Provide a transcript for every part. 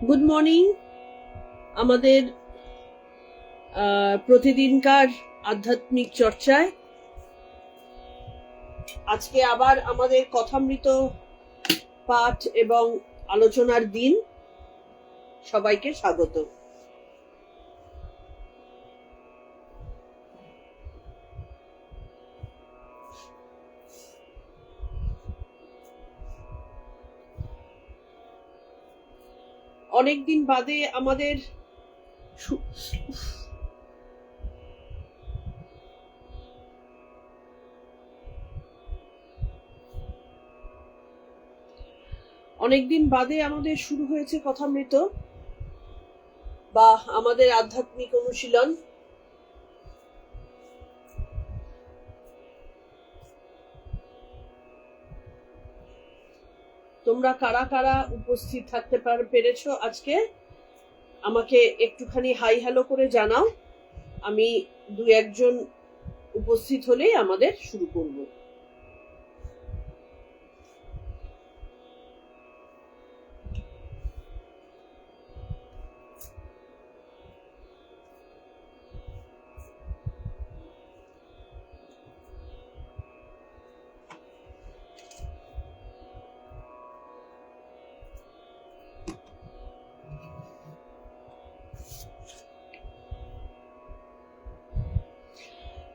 Good morning. আমাদের প্রতিদিনকার আধ্যাত্মিক চর্চায় আজকে আবার আমাদের কথামৃত পাঠ এবং আলোচনার দিন। সবাইকে স্বাগত। অনেকদিন বাদে আমাদের শুরু হয়েছে কথামৃত বা আমাদের আধ্যাত্মিক অনুশীলন। তোমরা কারা কারা উপস্থিত থাকতে পেরেছো আজকে আমাকে একটুখানি হাই হ্যালো করে জানাও। আমি দু একজন উপস্থিত হলেই আমাদের শুরু করব।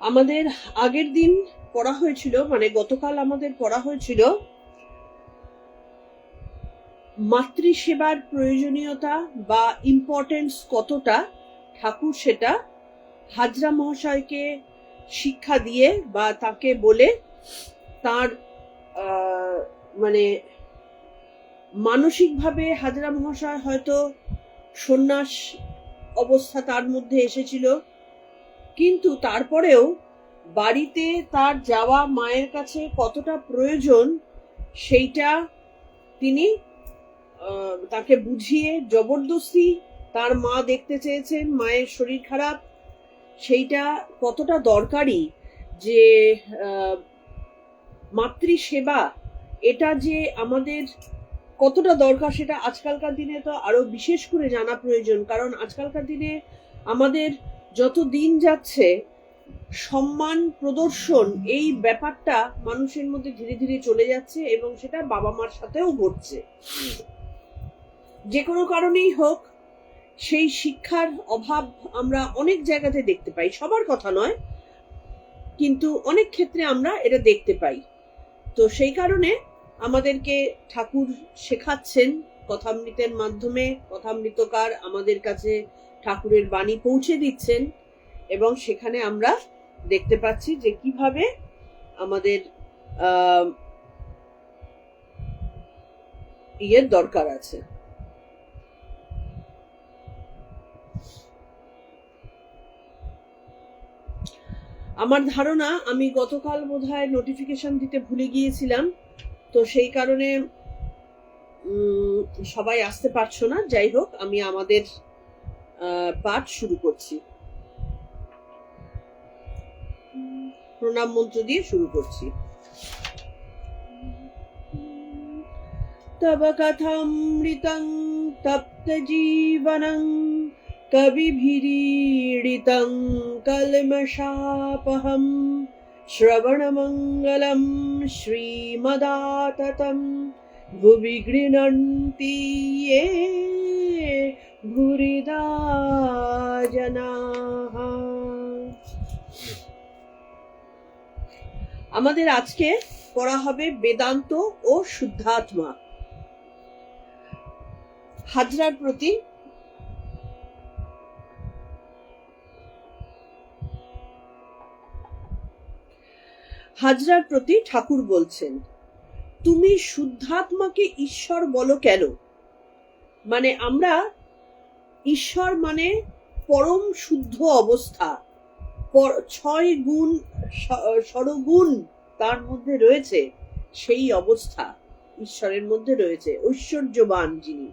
আমাদের আগের দিন পড়া হয়েছিল, মানে গতকাল আমাদের পড়া হয়েছিল মাতৃসেবার প্রয়োজনীয়তা বা ইম্পর্টেন্স কতটা ঠাকুর সেটা হাজরা মহাশয়কে শিক্ষা দিয়ে বা তাকে বলে তার মানে মানসিকভাবে হাজরা মহাশয় হয়তো সন্ন্যাস অবস্থা তার মধ্যে এসেছিল, কিন্তু তারপরেও বাড়িতে তার যাওয়া মায়ের কাছে কতটা প্রয়োজন সেইটা তিনি তাকে বুঝিয়ে জবরদস্তি তার মা দেখতে চেয়েছেন, মায়ের শরীর খারাপ, সেইটা কতটা দরকারি, যে মাতৃসেবা এটা যে আমাদের কতটা দরকার সেটা আজকালকার দিনে তো আরো বিশেষ করে জানা প্রয়োজন। কারণ আজকালকার দিনে আমাদের যত দিন যাচ্ছে সম্মান প্রদর্শন এই ব্যাপারটা মানুষের মধ্যে ধীরে ধীরে চলে যাচ্ছে এবং সেটা বাবা মার সাথেও ঘটছে। যে কোনো কারণেই হোক সেই শিক্ষার অভাব আমরা অনেক জায়গাতে দেখতে পাই, সবার কথা নয় কিন্তু অনেক ক্ষেত্রে আমরা এটা দেখতে পাই। তো সেই কারণে আমাদেরকে ঠাকুর শেখাচ্ছেন কথামৃতের মাধ্যমে, কথামৃতকার আমাদের কাছে ঠাকুরের বাণী পৌঁছে দিচ্ছেন এবং সেখানে আমরা দেখতে পাচ্ছি যে কিভাবে আমাদের ইয়ের দরকার আছে। আমার ধারণা আমি গতকাল বোধহয় নোটিফিকেশন দিতে ভুলে গিয়েছিলাম, তো সেই কারণে সবাই আসতে পারছো না। যাই হোক, আমি আমাদের পাঠ শুরু করছি, প্রণাম মন্ত্র দিয়ে শুরু করছি। তব কথামৃতং তপ্ত জীবনং কবিভিরীড়িতং কলমশাপহম শ্রবণমঙ্গলম শ্রীমদাততম ভুবি গৃহন্তি য়ে ভুরিদা জনাঃ। আমাদের আজকে পড়া হবে বেদান্ত ও শুদ্ধাত্মা। হাজরার প্রতি ঠাকুর বলছেন, তুমি শুদ্ধাত্মাকে ঈশ্বর বলো কেন? মানে আমরা ঈশ্বর মানে পরম শুদ্ধ অবস্থা, 6 গুণ সরগুণ তার মধ্যে রয়েছে, সেই অবস্থা ঈশ্বরের মধ্যে রয়েছে, ঐশ্বর্যবান যিনি,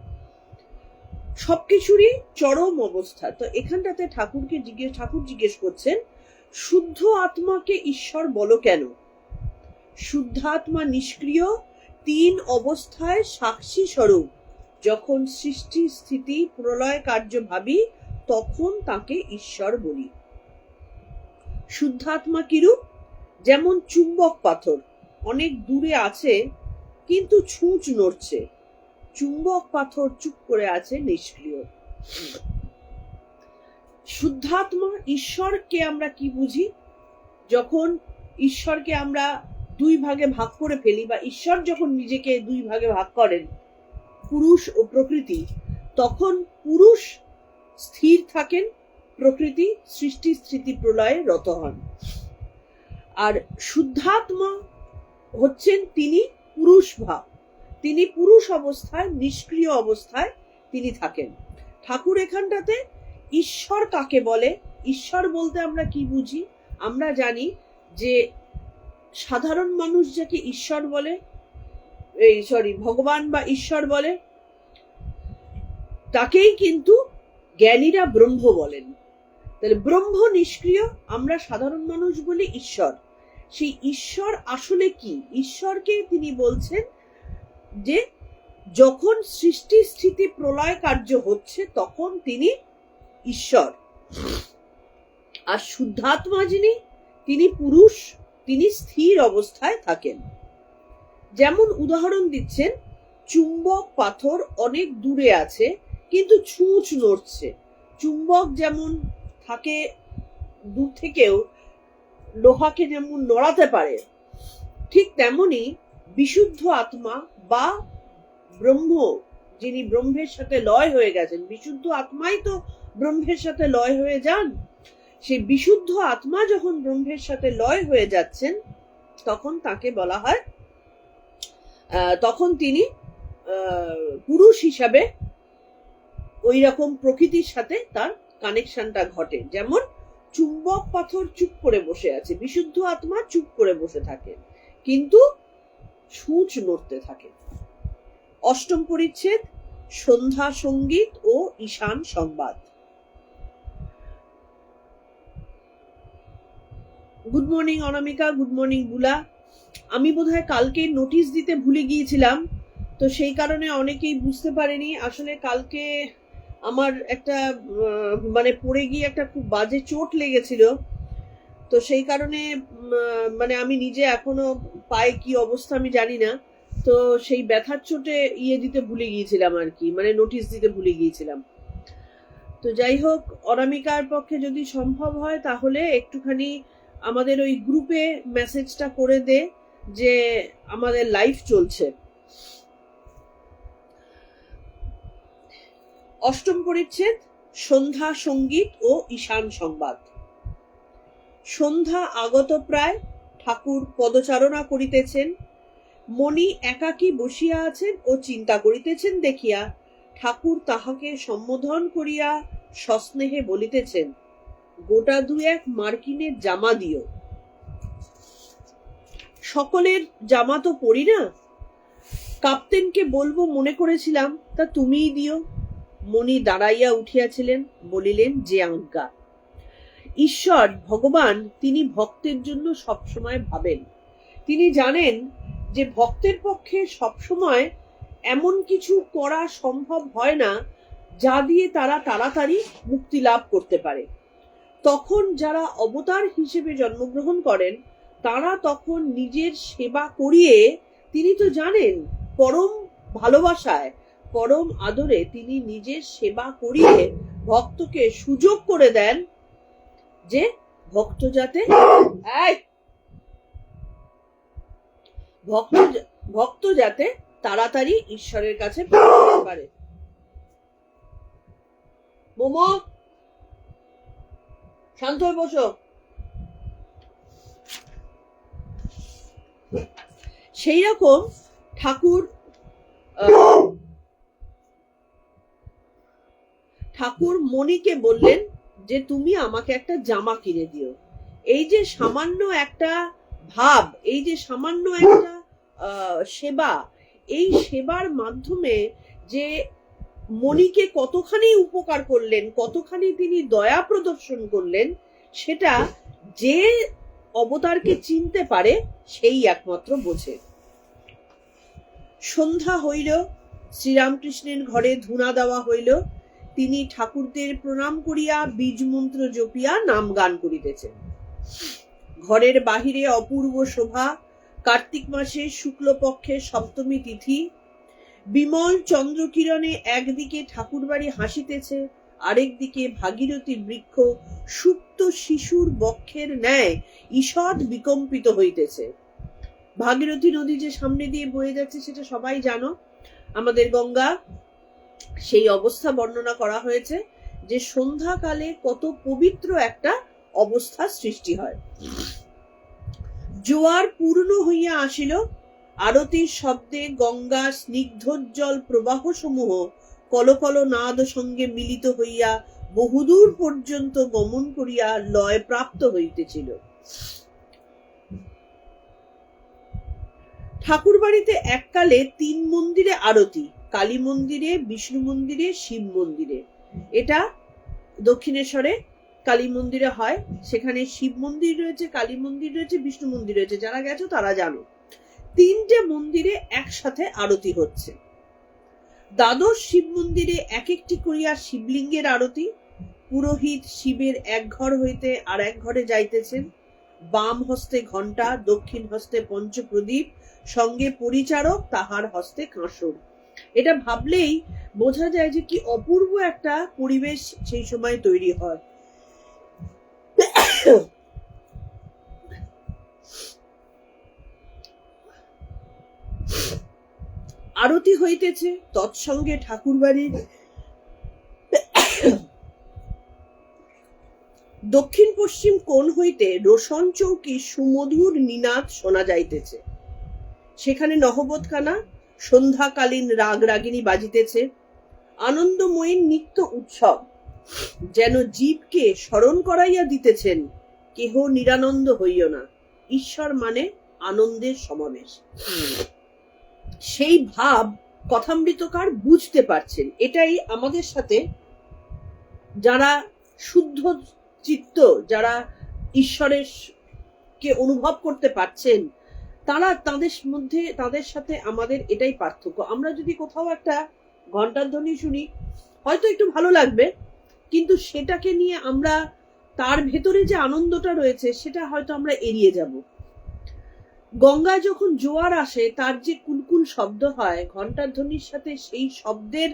সবকিছুরই চরম অবস্থা। তো এখানটাতে ঠাকুর জিজ্ঞেস করছেন, শুদ্ধ আত্মাকে ঈশ্বর বলো কেন? শুদ্ধাত্মা নিষ্ক্রিয়, 3 অবস্থায় সাক্ষী স্বরূপ, যখন সৃষ্টি স্থিতি প্রলয় কার্য ভাবি তখন তাকে ঈশ্বর বলি। শুদ্ধাত্মা কিরূপ? যেমন চুম্বক পাথর অনেক দূরে আছে কিন্তু ছুঁচ নড়ছে, চুম্বক পাথর চুপ করে আছে নিষ্ক্রিয়। শুদ্ধাত্মা ঈশ্বরকে আমরা কি বুঝি? যখন ঈশ্বরকে আমরা দুই ভাগে ভাগ করে ফেলি, বা ঈশ্বর যখন নিজেকে দুই ভাগে ভাগ করেন, পুরুষ ও প্রকৃতি, তখন পুরুষ স্থির থাকেন, প্রকৃতি সৃষ্টি স্থিতি প্রলয়ে রত হন। আর শুদ্ধাত্মা হচ্ছেন তিনি পুরুষ ভাব, তিনি পুরুষ অবস্থায় নিষ্ক্রিয় অবস্থায় তিনি থাকেন। ঠাকুর এখানটাতে ঈশ্বর কাকে বলে, ঈশ্বর বলতে আমরা কি বুঝি? আমরা জানি যে সাধারণ মানুষ যাকে ঈশ্বর বলে, ভগবান বা ঈশ্বর বলে, তাকেই কিন্তু জ্ঞানীরা ব্রহ্ম বলেন। তাহলে ব্রহ্ম নিষ্ক্রিয়, আমরা সাধারণ মানুষ বলি ঈশ্বর। সেই ঈশ্বর আসলে কি? ঈশ্বরকে তিনি বলছেন যে যখন সৃষ্টি স্থিতি প্রলয় কার্য হচ্ছে তখন তিনি ঈশ্বর। আর শুদ্ধাত্মা যিনি, তিনি পুরুষ, তিনি স্থির অবস্থায় থাকেন। যেমন উদাহরণ দিচ্ছেন, চুম্বক পাথর অনেক দূরে আছে কিন্তু ছুঁচ নড়ছে। চুম্বক যেমন থাকে দূর থেকেও লোহাকে যেমন নড়াতে পারে, ঠিক তেমনি বিশুদ্ধ আত্মা বা ব্রহ্ম, যিনি ব্রহ্মের সাথে লয় হয়ে গেছেন, বিশুদ্ধ আত্মাই তো ব্রহ্মের সাথে লয় হয়ে যান। সেই বিশুদ্ধ আত্মা যখন ব্রহ্মের সাথে লয় হয়ে যাচ্ছেন তখন তাকে বলা হয়, তখন তিনি পুরুষ হিসাবে ওই রকম প্রকৃতির সাথে তার কানেকশনটা ঘটে। যেমন চুম্বক পাথর চুপ করে বসে আছে, বিশুদ্ধ আত্মা চুপ করে বসে থাকে কিন্তু ছুঁচ নড়তে থাকে। অষ্টম পরিচ্ছেদ, সন্ধ্যা সঙ্গীত ও ঈশান সংবাদ। গুড মর্নিং অনামিকা, গুড মর্নিং বুলা। আমি বোধহয় কালকে নোটিশ দিতে ভুলে গিয়েছিলাম, তো সেই কারণে অনেকেই বুঝতে পারেনি। আসলে কালকে আমার একটা মানে পড়ে গিয়ে একটা খুব বাজে চোট লেগেছিল, তো সেই কারণে মানে আমি নিজে এখনো পায়ে কি অবস্থা আমি জানি না, তো সেই ব্যথার চোটে দিতে ভুলে গিয়েছিলাম আর কি, মানে নোটিশ দিতে ভুলে গিয়েছিলাম। তো যাই হোক, অনামিকার পক্ষে যদি সম্ভব হয় তাহলে একটুখানি আমাদের ওই গ্রুপে মেসেজটা করে দে যে আমাদের লাইভ চলছে। অষ্টম পরিচ্ছেদ, সন্ধ্যা সঙ্গীত ও ঈশান সংবাদ। সন্ধ্যা আগত প্রায়, ঠাকুর পদচারণা করিতেছেন। মণি একাকী বসিয়া আছেন ও চিন্তা করিতেছেন দেখিয়া ঠাকুর তাহাকে সম্বোধন করিয়া সস্নেহে বলিতেছেন, গোটা দুয়েক মার্কিনের জামা দিও। সকলের জামা তো পরি না, কাপ্তেনকে বলবো মনে করেছিলাম, তা তুমিই দিও। মণি দাঁড়াইয়া উঠিয়াছিলেন, বলিলেন, যে আজ্ঞা। ঈশ্বর ভগবান তিনি ভক্তের জন্য সবসময় ভাবেন। তিনি জানেন যে ভক্তের পক্ষে সবসময় এমন কিছু করা সম্ভব হয় না যা দিয়ে তারা তাড়াতাড়ি মুক্তি লাভ করতে পারে। তখন যারা অবতার হিসেবে জন্মগ্রহণ করেন তারা তখন নিজের সেবা করিয়ে, তিনি তো জানেন পরম ভালোবাসায় পরম আদরে তিনি নিজের সেবা করিয়ে ভক্তকে সুযোগ করে দেন যে ভক্ত যাতে ভক্ত যাতে তাড়াতাড়ি ঈশ্বরের কাছে পৌঁছতে পারে। মোমো, শান্ত হয়ে বসো। সেই রকম ঠাকুর মণিকে বললেন যে তুমি আমাকে একটা জামা কিনে দিও। এই যে সামান্য একটা ভাব, এই যে সামান্য একটা সেবা, এই সেবার মাধ্যমে যে মণিকে কতখানি উপকার করলেন, কতখানি তিনি দয়া প্রদর্শন করলেন, সেটা যে অবতারকে চিনতে পারে সেই একমাত্র বোঝে। সন্ধ্যা হইল, শ্রীরামকৃষ্ণের ঘরে ধুনা দেওয়া হইল। তিনি ঠাকুরদের প্রণাম করিয়া বীজ মন্ত্র জপিয়া নাম গান করিতেছেন। ঘরের বাহিরে অপূর্ব শোভা। কার্তিক মাসে শুক্লপক্ষের সপ্তমী তিথি। বিমল চন্দ্রকিরণে একদিকে ঠাকুরবাড়ি হাসিতেছে, আরেকদিকে ভাগীরথী বৃক্ষ সুপ্ত শিশুর বক্ষের ন্যায় ঈষৎ বিকম্পিত হইতেছে। ভাগীরথী নদী যে সামনে দিয়ে বয়ে যাচ্ছে সেটা সবাই জানো, আমাদের গঙ্গা। সেই অবস্থা বর্ণনা করা হয়েছে যে সন্ধ্যাকালে কত পবিত্র একটা অবস্থা সৃষ্টি হয়। জোয়ার পূর্ণ হইয়া আসিল। আরতির শব্দে গঙ্গা স্নিগ্ধোজ্জ্বল প্রবাহ সমূহ কলকল নাদ সঙ্গে মিলিত হইয়া বহুদূর পর্যন্ত গমন করিয়া লয় প্রাপ্ত হইতেছিল। ঠাকুর বাড়িতে এককালে 3 মন্দিরে আরতি, কালী মন্দিরে, বিষ্ণু মন্দিরে, শিব মন্দিরে। এটা দক্ষিণেশ্বরে কালী মন্দিরে হয়। সেখানে শিব মন্দির রয়েছে, কালী মন্দির রয়েছে, বিষ্ণু মন্দির রয়েছে। যারা গেছো তারা জানো 3টে মন্দিরে একসাথে আরতি হচ্ছে। দ্বাদশ শিব মন্দিরে এক একটি করিয়া শিবলিঙ্গের আরতি। পুরোহিত শিবের এক ঘর হইতে আর এক ঘরে যাইতেছেন। বাম হস্তে ঘণ্টা, দক্ষিণ হস্তে পঞ্চপ্রদীপ, সঙ্গে পরিচারক, তাহার হস্তে কাঁসর। এটা ভাবলেই বোঝা যায় যে কি অপূর্ব একটা পরিবেশ সেই সময় তৈরি হয়। আরতি হইতেছে, তৎসঙ্গে ঠাকুরবাড়ির দক্ষিণ পশ্চিম কোণ হইতে রোশন চৌকি সুমধুর নিনাদ শোনা যাইতেছে। সেখানে নহবতখানা সন্ধ্যাকালীন রাগ রাগিনী বাজিতেছে। আনন্দময়ীর নিত্য উৎসব যেন জীবকে স্মরণ করাইয়া দিতেছেন, কেহ নিরানন্দ হইও না, ঈশ্বর মানে আনন্দের সমাবেশ। সেই ভাব কথামৃতকার বুঝতে পারছেন। এটাই আমাদের সাথে যারা শুদ্ধ চিত্ত, যারা ঈশ্বরের কে অনুভব করতে পারছেন, তারা তাদের সাথে আমাদের এটাই পার্থক্য। আমরা যদি কোথাও একটা ঘন্টার ধ্বনি শুনি হয়তো একটু ভালো লাগবে, কিন্তু সেটাকে নিয়ে আমরা তার ভেতরে যে আনন্দটা রয়েছে সেটা হয়তো আমরা এড়িয়ে যাব। গঙ্গায় যখন জোয়ার আসে তার যে কুলকুল শব্দ হয়, ঘন্টার ধ্বনির সাথে সেই শব্দের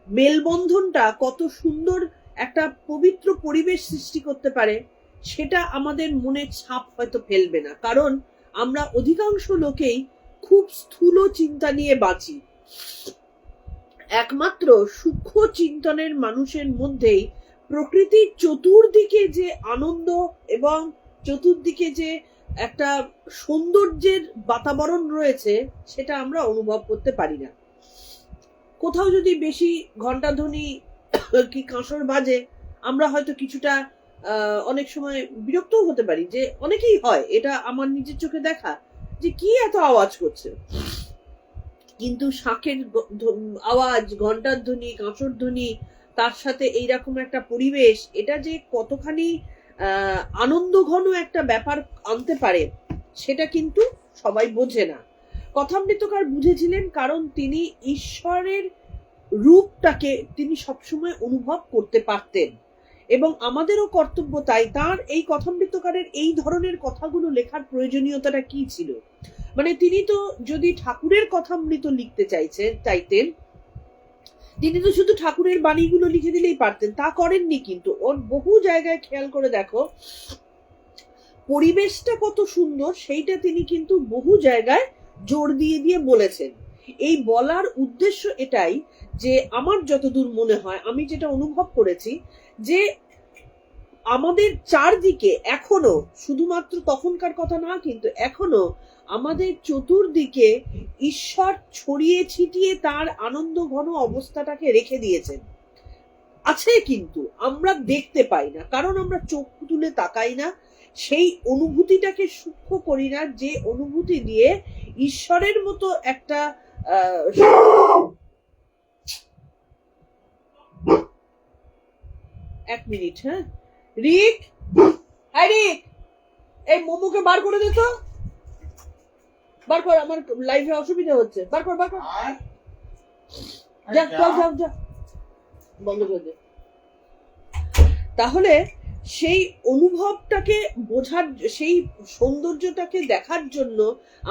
মেলবন্ধনটা কত সুন্দর একটা পবিত্র পরিবেশ সৃষ্টি করতে পারে, সেটা আমাদের মনে ছাপ হয়তো ফেলবে না। কারণ আমরা অধিকাংশ লোকেই খুব স্থূল চিন্তা নিয়ে বাঁচি। একমাত্র সূক্ষ্ম চিন্তনের মানুষের মধ্যেই প্রকৃতির চতুর্দিকে যে আনন্দ এবং চতুর্দিকে যে একটা সৌন্দর্যের বাতাবরণ রয়েছে সেটা আমরা অনুভব করতে পারি না। কোথাও যদি বেশি ঘন্টা ধ্বনি কি কাঁসর বাজে, আমরা হয়তো কিছুটা অনেক সময় বিরক্তও হতে পারি, যে অনেকেই হয়, এটা আমার নিজের চোখে দেখা, যে কি এত আওয়াজ করছে। কিন্তু শাঁখের আওয়াজ, ঘন্টার ধ্বনি, কাঁসর ধ্বনি, তার সাথে এইরকম একটা পরিবেশ, এটা যে কতখানি আনন্দ ঘন একটা ব্যাপার আনতে পারে সেটা কিন্তু সবাই বোঝে না। কথামৃতকার বুঝেছিলেন, কারণ তিনি ঈশ্বরের রূপটাকে তিনি সবসময় অনুভব করতে পারতেন, এবং আমাদেরও কর্তব্য তাই। তার এই কথামৃতকারের এই ধরনের কথাগুলো লেখার প্রয়োজনীয়তাটা কি ছিল? মানে তিনি তো যদি ঠাকুরের কথামৃত লিখতে চাইতেন, তিনি তো শুধু ঠাকুরের বাণীগুলো লিখে দিলেই পারতেন, তা করেননি। কিন্তু ওর বহু জায়গায় খেয়াল করে দেখো, পরিবেশটা কত সুন্দর সেইটা তিনি কিন্তু বহু জায়গায় জোর দিয়ে দিয়ে বলেছেন। এই বলার উদ্দেশ্য এটাই যে আমার যতদূর মনে হয়, আমি যেটা অনুভব করেছি, যে আমাদের চারদিকে এখনো, শুধুমাত্র তখনকার কথা না, কিন্তু এখনো আমাদের চতুর্দিকে ঈশ্বর ছড়িয়ে ছিটিয়ে তার আনন্দ ঘন অবস্থাটাকে রেখে দিয়েছেন। আছে, কিন্তু আমরা দেখতে পাই না, কারণ আমরা চোখ তুলে তাকাই না, সেই অনুভূতিটাকে সূক্ষ্ম করি না, যে অনুভূতি দিয়ে ঈশ্বরের মতো একটা এক মিনিট, হ্যাঁ রিক, হ্যাঁ রিক, এই মোমোকে বার করে দে তো, বার কর, আমার লাইফে অসুবিধা হচ্ছে, বার কর। যা যাও যাও যা, বন্ধ করে দে। তাহলে সেই অনুভবটাকে বোঝার, সেই সৌন্দর্যটাকে দেখার জন্য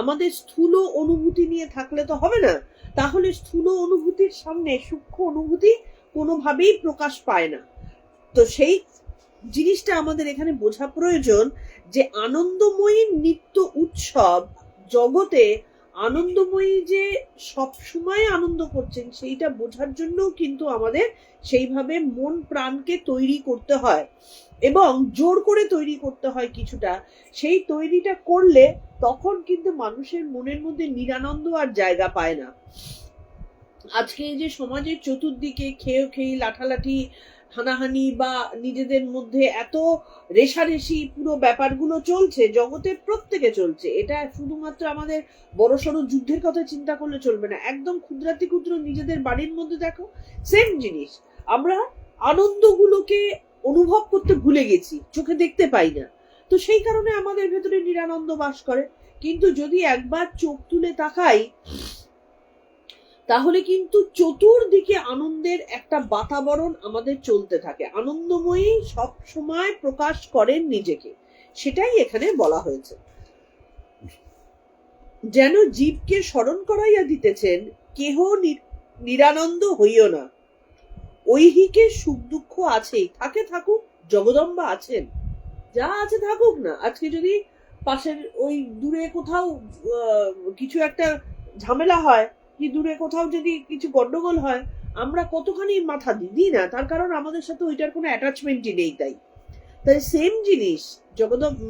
আমাদের স্থূল অনুভূতি নিয়ে থাকলে তো হবে না। তাহলে স্থূল অনুভূতির সামনে সূক্ষ্ম অনুভূতি কোনোভাবেই প্রকাশ পায় না। তো সেই জিনিসটা আমাদের এখানে বোঝা প্রয়োজন যে আনন্দময়ী নিত্য উৎসব জগতে, আনন্দময়ী যে সব সময় আনন্দ করছেন সেইটা বোঝার জন্য কিন্তু আমাদের সেইভাবে মন প্রাণকে তৈরি করতে হয় এবং জোর করে তৈরি করতে হয় কিছুটা। সেই তৈরিটা করলে তখন কিন্তু মানুষের মনের মধ্যে নিরানন্দ আর জায়গা পায় না। আজকে যে সমাজের চতুর্দিকে খেয়ে লাঠালাঠি, হানাহানি বা নিজেদের মধ্যে এত রেষারেষি পুরো ব্যাপারগুলো চলছে, জগতের প্রত্যেকে চলছে। এটা শুধুমাত্র আমাদের বড়সড় যুদ্ধের কথা চিন্তা করলে চলবে না, একদম ক্ষুদ্রাতি ক্ষুদ্র নিজেদের বাড়ির মধ্যে দেখো সেম জিনিস। আমরা আনন্দগুলোকে অনুভব করতে ভুলে গেছি, চোখে দেখতে পাই না। তো সেই কারণে আমাদের ভেতরে নিরানন্দ বাস করে। কিন্তু যদি একবার চোখ তুলে তাকাই তাহলে কিন্তু চতুর্দিকে আনন্দের একটা বাতাবরণ আমাদের চলতে থাকে। আনন্দময়ী সব সময় প্রকাশ করেন নিজেকে, সেটাই এখানে বলা হয়েছে। যেন জীবকে স্মরণ করাইয়া দিতেছেন, কেহ নিরানন্দ হইও না, ঐহিকে সুখ দুঃখ আছেই, থাকে থাকুক, জগদম্বা আছেন, যা আছে থাকুক না। আজকে যদি পাশের ওই দূরে কোথাও কিছু একটা ঝামেলা হয়, কি দূরে কোথাও যদি কিছু গন্ডগোল হয়, আমরা কতখানি মাথা দিই না, তার কারণ আমাদের সাথে ওইটার কোনো অ্যাটাচমেন্টই নেই। তাই সেম জিনিস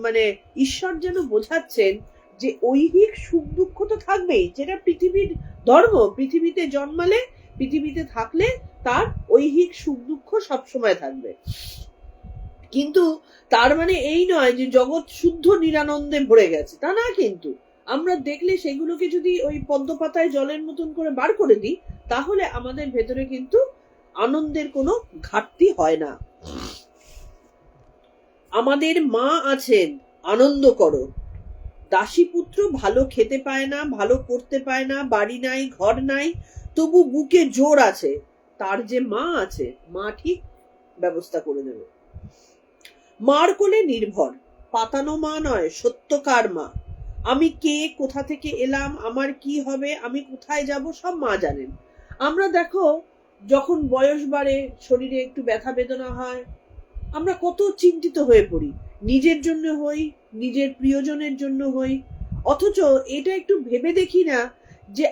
মানে ঈশ্বর যেন বোঝাচ্ছেন যে ঐহিক সুখ দুঃখ তো থাকবেই, যেটা পৃথিবীর ধর্ম। পৃথিবীতে জন্মালে, পৃথিবীতে থাকলে তার ঐহিক সুখ দুঃখ সবসময় থাকবে। কিন্তু তার মানে এই নয় যে জগৎ শুদ্ধ নিরানন্দে ভরে গেছে, তা না। কিন্তু আমরা দেখলে সেগুলোকে যদি ওই পদ্ম পাতায় জলের মতন করে বার করে দিই, তাহলে আমাদের ভেতরে কিন্তু আনন্দের কোনো ঘাটতি হয় না। আমাদের মা আছেন, আনন্দ করো। দাসীপুত্র ভালো খেতে পায় না, ভালো পড়তে পায় না, বাড়ি নাই, ঘর নাই, তবু বুকে জোর আছে, তার যে মা আছে, মা ঠিক ব্যবস্থা করে দেবে। মার কোলে নির্ভর, পাতানো মা নয়, সত্যকার মা। আমি কে, কোথা থেকে এলাম, আমার কি হবে, আমি কোথায় যাব, সব মা জানেন। আমরা দেখো যখন বয়স বাড়ে, শরীরে একটু ব্যথা বেদনা হয়, আমরা কত চিন্তিত হয়ে পড়ি, নিজের জন্য হই, নিজের প্রিয়জনের জন্য হই। অথচ এটা একটু ভেবে দেখি না যে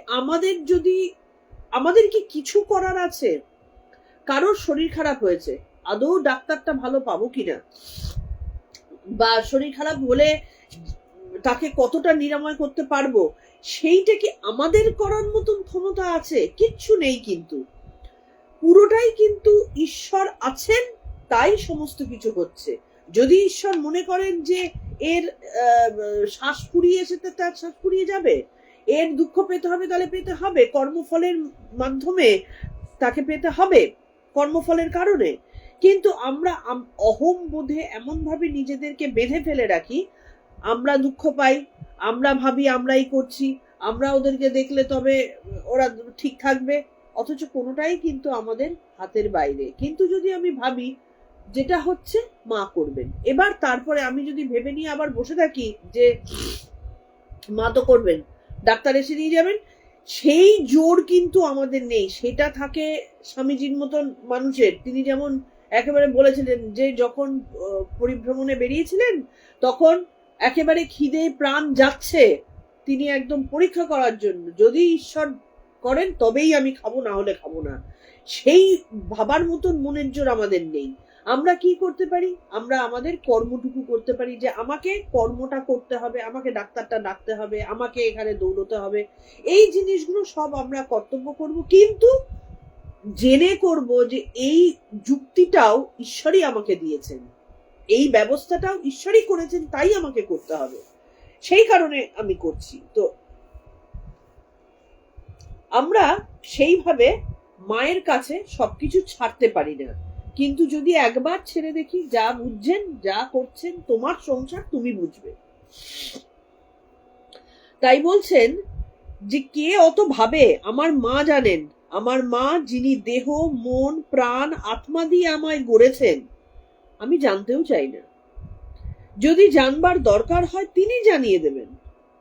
আমাদের কি কিছু করার আছে? কারোর শরীর খারাপ হয়েছে, আদৌ ডাক্তারটা ভালো পাবো কিনা, বা শরীর খারাপ হলে তাকে কতটা নিরাময় করতে পারবো, সেইটা কি আমাদের করার মতন ক্ষমতা আছে? কিচ্ছু নেই। কিন্তু পুরোটাই কিন্তু ঈশ্বর আছেন, তাই সমস্ত কিছু হচ্ছে। যদি ঈশ্বর মনে করেন যে এর শ্বাস ফুরিয়ে এসেছে, তার শ্বাস ফুরিয়ে যাবে, এর দুঃখ পেতে হবে, তাহলে পেতে হবে, কর্মফলের মাধ্যমে তাকে পেতে হবে, কর্মফলের কারণে। কিন্তু আমরা অহম বোধে এমন ভাবে নিজেদেরকে বেঁধে ফেলে রাখি, আমরা দুঃখ পাই, আমরা ভাবি আমরাই করছি, আমরা ওদেরকে দেখলে তবে ওরা ঠিক থাকবে, অথচ কোনোটাই কিন্তু আমাদের হাতের বাইরে। কিন্তু যদি আমি ভাবি যেটা হচ্ছে মা করবেন, এবার তারপরে আমি যদি ভেবে নিয়ে আবার বসে থাকি যে মা তো করবেন, ডাক্তার এসে নিয়ে যাবেন, সেই জোর কিন্তু আমাদের নেই। সেটা থাকে স্বামীজির মতন মানুষের। তিনি যেমন একেবারে বলেছিলেন যে যখন পরিভ্রমণে বেরিয়েছিলেন, তখন একেবারে খিদে প্রাণ যাচ্ছে, তিনি একদম পরীক্ষা করার জন্য, যদি ঈশ্বর করেন তবেই আমি খাবো, না হলে খাবো না। সেই ভাবার মতন মনের জোর আমাদের নেই। আমরা কি করতে পারি? আমরা আমাদের কর্মটুকু করতে পারি, যে আমাকে কর্মটা করতে হবে, আমাকে ডাক্তারটা ডাকতে হবে, আমাকে এখানে দৌড়তে হবে। এই জিনিসগুলো সব আমরা কর্তব্য করব, কিন্তু জেনে করব যে এই যুক্তিটাও ঈশ্বরই আমাকে দিয়েছেন, এই ব্যবস্থাটাও ঈশ্বরই করেছেন, তাই আমাকে করতে হবে, সেই কারণে আমি করছি। তো আমরা সেইভাবে মায়ের কাছে সবকিছু ছাড়তে পারি না। কিন্তু যদি একবার ছেড়ে দেখি, যা বুঝছেন, যা করছেন, তোমার সংসার তুমি বুঝবে। তাই বলছেন যে কে অত ভাবে, আমার মা জানেন, আমার মা যিনি দেহ, মন, প্রাণ, আত্মা দিয়ে আমায় গড়েছেন, আমি জানতেও চাই না। যদি জানবার দরকার হয় তিনি জানিয়ে দেবেন।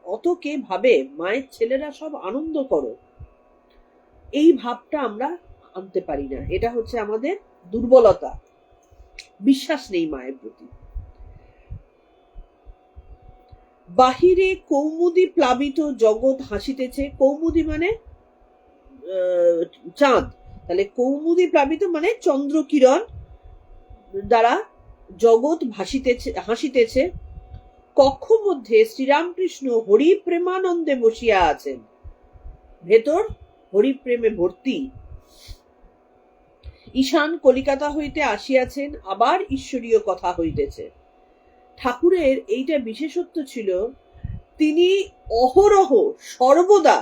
অত কে ভাবে মায়ের ছেলেরা সব আনন্দ করো, এই ভাবটা আমরা আনতে পারি না। এটা হচ্ছে আমাদের দুর্বলতা, বিশ্বাস নেই মায়ের প্রতি। বাহিরে কৌমুদী প্লাবিত জগৎ হাসিতেছে। কৌমুদী মানে চাঁদ, তাহলে কৌমুদী প্লাবিত মানে চন্দ্রকিরণ দ্বারা জগৎ হাসিতেছে। কক্ষ মধ্যে শ্রীরামকৃষ্ণ হরি প্রেমানন্দে বসিয়া আছেন, ভেতর হরিপ্রেমে ভর্তি। ঈশান কলিকাতা হইতে আসিয়াছেন, আবার ঈশ্বরীয় কথা হইতেছে। ঠাকুরের এইটা বিশেষত্ব ছিল, তিনি অহরহ সর্বদা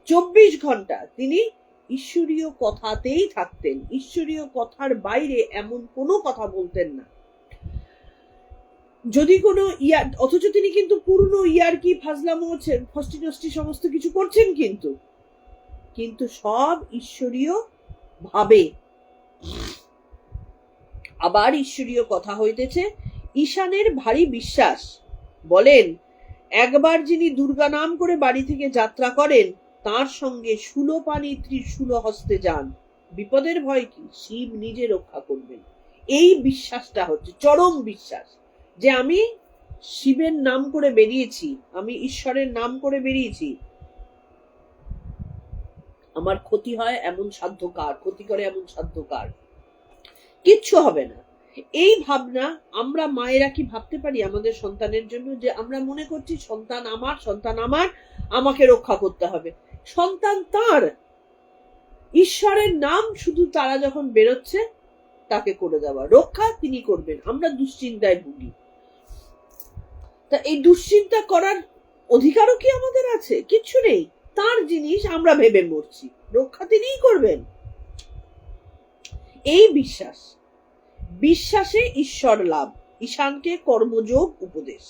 24 ঘন্টা তিনি ঈশ্বরীয় কথাতেই থাকতেন, ঈশ্বরীয় কথার বাইরে এমন কোনো কথা বলতেন না। যদি কোনো অথচ তিনি কিন্তু পূর্ণ ইয়ার্কি ফাজলামো ফষ্টি নষ্টি সমস্ত কিছু করছেন, কিন্তু সব ঈশ্বরীয় ভাবে। আবার ঈশ্বরীয় কথা হইতেছে। ঈশানের ভারী বিশ্বাস, বলেন একবার যিনি দুর্গা নাম করে বাড়ি থেকে যাত্রা করেন, তার সঙ্গে শূলপাণি ত্রিশূল হস্তে যান, বিপদের ভয় কি, শিব নিজে রক্ষা করবেন। এই বিশ্বাসটা হচ্ছে চরম বিশ্বাস, যে আমি শিবের নাম করে বেরিয়েছি, আমি ঈশ্বরের নাম করে বেরিয়েছি, আমার ক্ষতি হয় এমন সাধ্য কার, ক্ষতি করে এমন সাধ্য কার, কিচ্ছু হবে না। এই ভাবনা আমরা মায়েরা কি ভাবতে পারি আমাদের সন্তানের জন্য, যে আমরা মনে করছি সন্তান আমার, আমাকে রক্ষা করতে হবে। সন্তান তার, ঈশ্বরের নাম শুধু তারা যখন বেরোচ্ছে তাকে করে দেওয়া, রক্ষা তিনি করবেন। আমরা দুশ্চিন্তায় ভুগি। তা এই দুশ্চিন্তা করার অধিকারও কি আমাদের আছে? কিচ্ছু নেই। তার জিনিস আমরা ভেবে মরছি, রক্ষা তিনিই করবেন। এই বিশ্বাসে ঈশ্বর লাভ। ঈশানকে কর্মযোগ উপদেশ।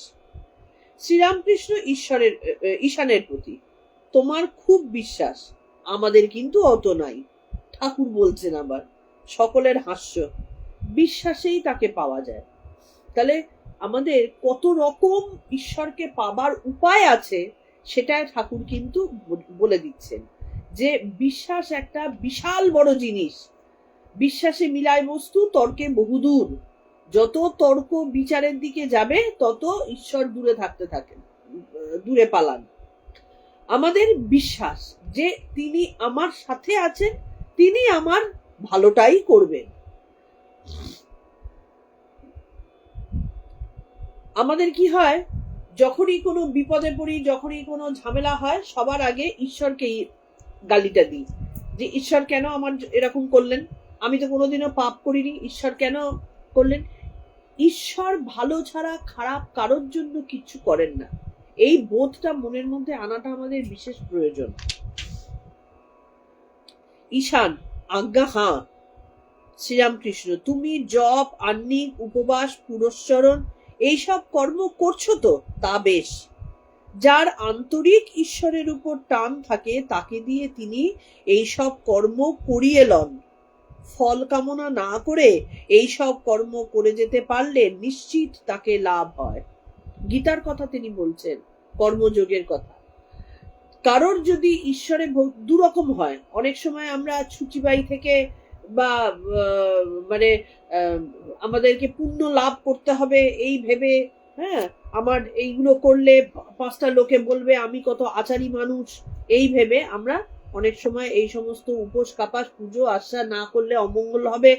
শ্রীরামকৃষ্ণ ঈশানের প্রতি, তোমার খুব বিশ্বাস, আমাদের কিন্তু অত নাই। ঠাকুর বলছেন আবার, সকলের হাস্য, বিশ্বাসেই তাকে পাওয়া যায়। তাহলে আমাদের কত রকম ঈশ্বরকে পাবার উপায় আছে, সেটা ঠাকুর কিন্তু বলে দিচ্ছেন, যে বিশ্বাস একটা বিশাল বড় জিনিস। বিশ্বাসে মিলায় বস্তু, তর্কে বহুদূর। যত তর্ক বিচারের দিকে যাবে তত ঈশ্বর দূরে পালান। আমাদের বিশ্বাস যে তিনি আমার সাথে আছেন, তিনি আমার ভালোটাই করবেন। আমাদের কি হয়, যখনই কোনো বিপদে পড়ি, যখনই কোনো ঝামেলা হয়, সবার আগে ঈশ্বরকেই গালিটা দিই, যে ঈশ্বর কেন আমার এরকম করলেন, আমি তো কোনোদিনও পাপ করিনি, ঈশ্বর কেন করলেন। ঈশ্বর ভালো ছাড়া খারাপ কারোর জন্য কিচ্ছু করেন না। এই বোধটা মনের মধ্যে আনাটা আমাদের বিশেষ প্রয়োজন। ঈশান, আজ্ঞা হাঁ। শ্রীরামকৃষ্ণ, তুমি জপ, আহ্নিক, উপবাস, পুরস্চরণ এইসব কর্ম করছো তো, তা বেশ। যার আন্তরিক ঈশ্বরের উপর টান থাকে, তাকে দিয়ে তিনি এইসব কর্ম করিয়ে লন। ফল কামনা না করে এইসব কর্ম করে যেতে পারলে নিশ্চিত তাকে লাভ হয়। গীতার কথা তিনি বলছেন, কর্মযোগের কথা। কারোর যদি ঈশ্বরে দুরকম হয়, অনেক সময় আমরা ছুচিবাই থেকে বা মানে আমাদেরকে পুণ্য লাভ করতে হবে এই ভেবে, হ্যাঁ, আমার এইগুলো করলে 5টা লোকে বলবে আমি কত আচারী মানুষ, এই ভেবে আমরা অনেক সময় এই সমস্ত উপোস কাপাস পুজো আশা না করলে অমঙ্গল হবে,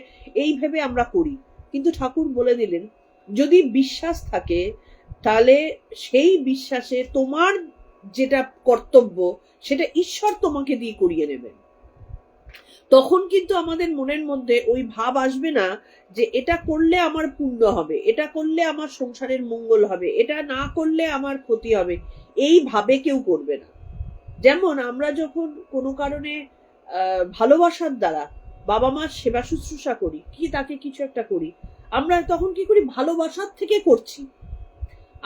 এই ভেবে আমরা করি। কিন্তু ঠাকুর বলে দিলেন, যদি বিশ্বাস থাকে তাহলে সেই বিশ্বাসে তোমার যেটা কর্তব্য সেটা ঈশ্বর তোমাকে দিয়ে করিয়ে নেবেন। তখন কিন্তু আমাদের মনের মধ্যে ওই ভাব আসবে না যে এটা করলে আমার পুণ্য হবে, এটা করলে আমার সংসারের মঙ্গল হবে, এটা না করলে আমার ক্ষতি হবে, এই ভাবে কেউ করবে না। যেমন আমরা যখন কোনো কারণে ভালোবাসার দ্বারা বাবা মার সেবা শুশ্রূষা করি, কি তাকে কিছু একটা করি, আমরা তখন কি করি, ভালোবাসার থেকে করছি।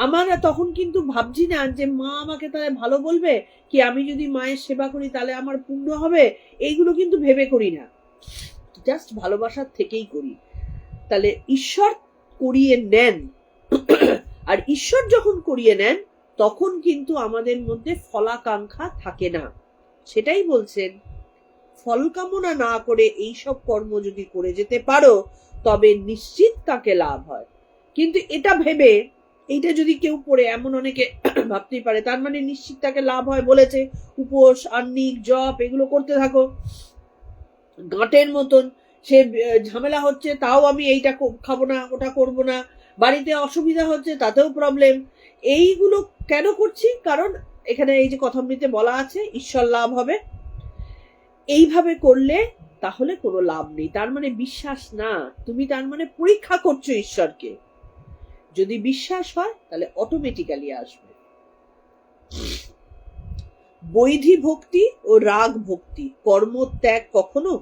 আমরা তখন কিন্তু ভাবছি না যে মা আমাকে তাহলে ভালো বলবে, কি আমি যদি মায়ের সেবা করি তাহলে আমার পুণ্য হবে, এইগুলো কিন্তু ভেবে করি না, জাস্ট ভালোবাসার থেকেই করি। তাহলে ঈশ্বর করিয়ে নেন, আর ঈশ্বর যখন করিয়ে নেন তখন কিন্তু আমাদের মধ্যে ফলাকাঙ্ক্ষা থাকে না। সেটাই বলছেন, ফল কামনা না করে এইসব কর্ম যদি করে যেতে পারো তবে নিশ্চিত তাকে লাভ হয়। কিন্তু এটা ভেবে, এইটা যদি কেউ পড়ে, এমন অনেকে ভাবতেই পারে তার মানে নিশ্চিত তাকে লাভ হয় বলেছে, উপোস আহ্নিক জপ এগুলো করতে থাকো, গাঁটের মতন সে ঝামেলা হচ্ছে তাও আমি এইটা খাবো না, ওটা করব না, বাড়িতে অসুবিধা হচ্ছে তাতেও প্রবলেম। এইগুলো কেন করছি? কারণ এখানে এই যে কথামৃতে বলা আছে ঈশ্বর লাভ হবে, এইভাবে করলে তাহলে কোনো লাভ নেই। তার মানে বিশ্বাস না, তুমি তার মানে পরীক্ষা করছো ঈশ্বরকে। যদি বিশ্বাস হয় তাহলে অটোমেটিক্যালি আসবে। বৈধি ভক্তি ও রাগ ভক্তি, কর্ম ত্যাগ কখনো?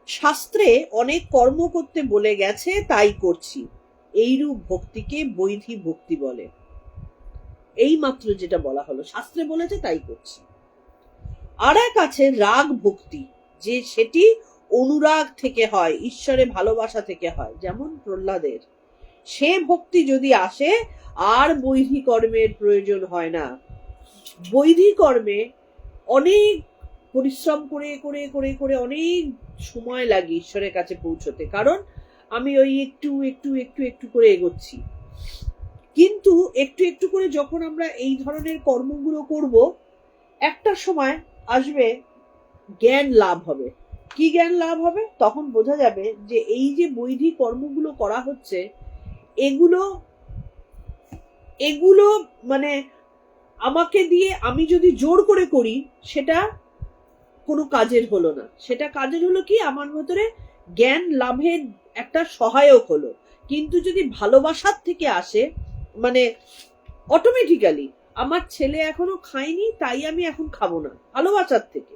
শাস্ত্রে অনেক কর্ম করতে বলে গেছে, তাই করছি, এইরূপ ভক্তিকে বৈধি ভক্তি বলে। এই মাত্র যেটা বলা হলো, শাস্ত্রে বলেছে তাই করছি। আর এক আছে রাগ ভক্তি, যে সেটি অনুরাগ থেকে হয়, ঈশ্বরে ভালোবাসা থেকে হয়, যেমন প্রহ্লাদের। সে ভক্তি যদি আসে আর বৈধি কর্মের প্রয়োজন হয় না। বৈধি কর্মে অনেক পরিশ্রম করে করে করে করে অনেক সময় লাগে ঈশ্বরের কাছে পৌঁছতে, কারণ আমি ওই একটু একটু একটু একটু করে এগোচ্ছি। কিন্তু একটু একটু করে যখন আমরা এই ধরনের কর্মগুলো করব, একটা সময় আসবে জ্ঞান লাভ হবে। কি জ্ঞান লাভ হবে? তখন বোঝা যাবে যে এই যে বৈধি কর্মগুলো করা হচ্ছে, এগুলো এগুলো মানে আমাকে দিয়ে আমি যদি জোর করে করি সেটা কোনো কাজের হলো না। সেটা কাজের হলো কি, আমার ভেতরে জ্ঞান লাভের একটা সহায়ক হলো। কিন্তু যদি ভালোবাসার থেকে আসে, মানে অটোমেটিক্যালি আমার ছেলে এখনো খায়নি তাই আমি এখন খাবো না, ভালোবাসার থেকে।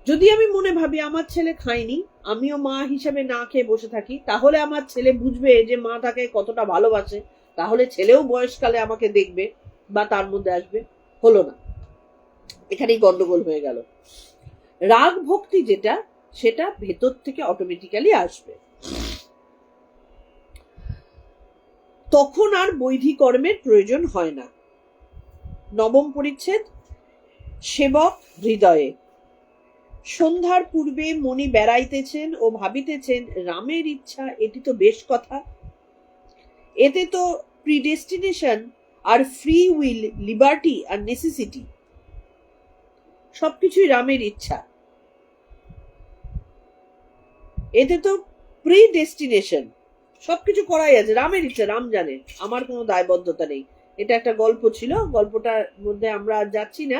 যদি আমি মনে ভাবি আমার ছেলে খায়নি, আমিও মা হিসেবে না খেয়ে বসে থাকি, তাহলে আমার ছেলে বুঝবে যে মা তাকে কতটা ভালোবাসে, তাহলে ছেলেও বয়সকালে আমাকে দেখবে বা তার মধ্যে আসবে। হলো না, এখানেই গন্ডগোল হয়ে গেল। রাগ ভক্তি যেটা, সেটা ভেতর থেকে অটোমেটিক্যালি আসবে, তখন আর বৈধি কর্মের প্রয়োজন হয় না। নবম পরিচ্ছেদ, সেবক হৃদয়ে। সন্ধ্যার পূর্বে মনি বেড়াইতেছেন ও ভাবিতেছেন, রামের ইচ্ছা এটি তো বেশ কথা, এতে তো প্রিডেস্টিনেশন আর ফ্রি উইল, লিবার্টি আর নেসেসিটি, সবকিছুই রামের ইচ্ছা। এতে তো প্রিডেস্টিনেশন, সবকিছু করাই আছে, রামের ইচ্ছা, রাম জানে, আমার কোনো দায়বদ্ধতা নেই। এটা একটা গল্প ছিল, গল্পটার মধ্যে আমরা যাচ্ছি না,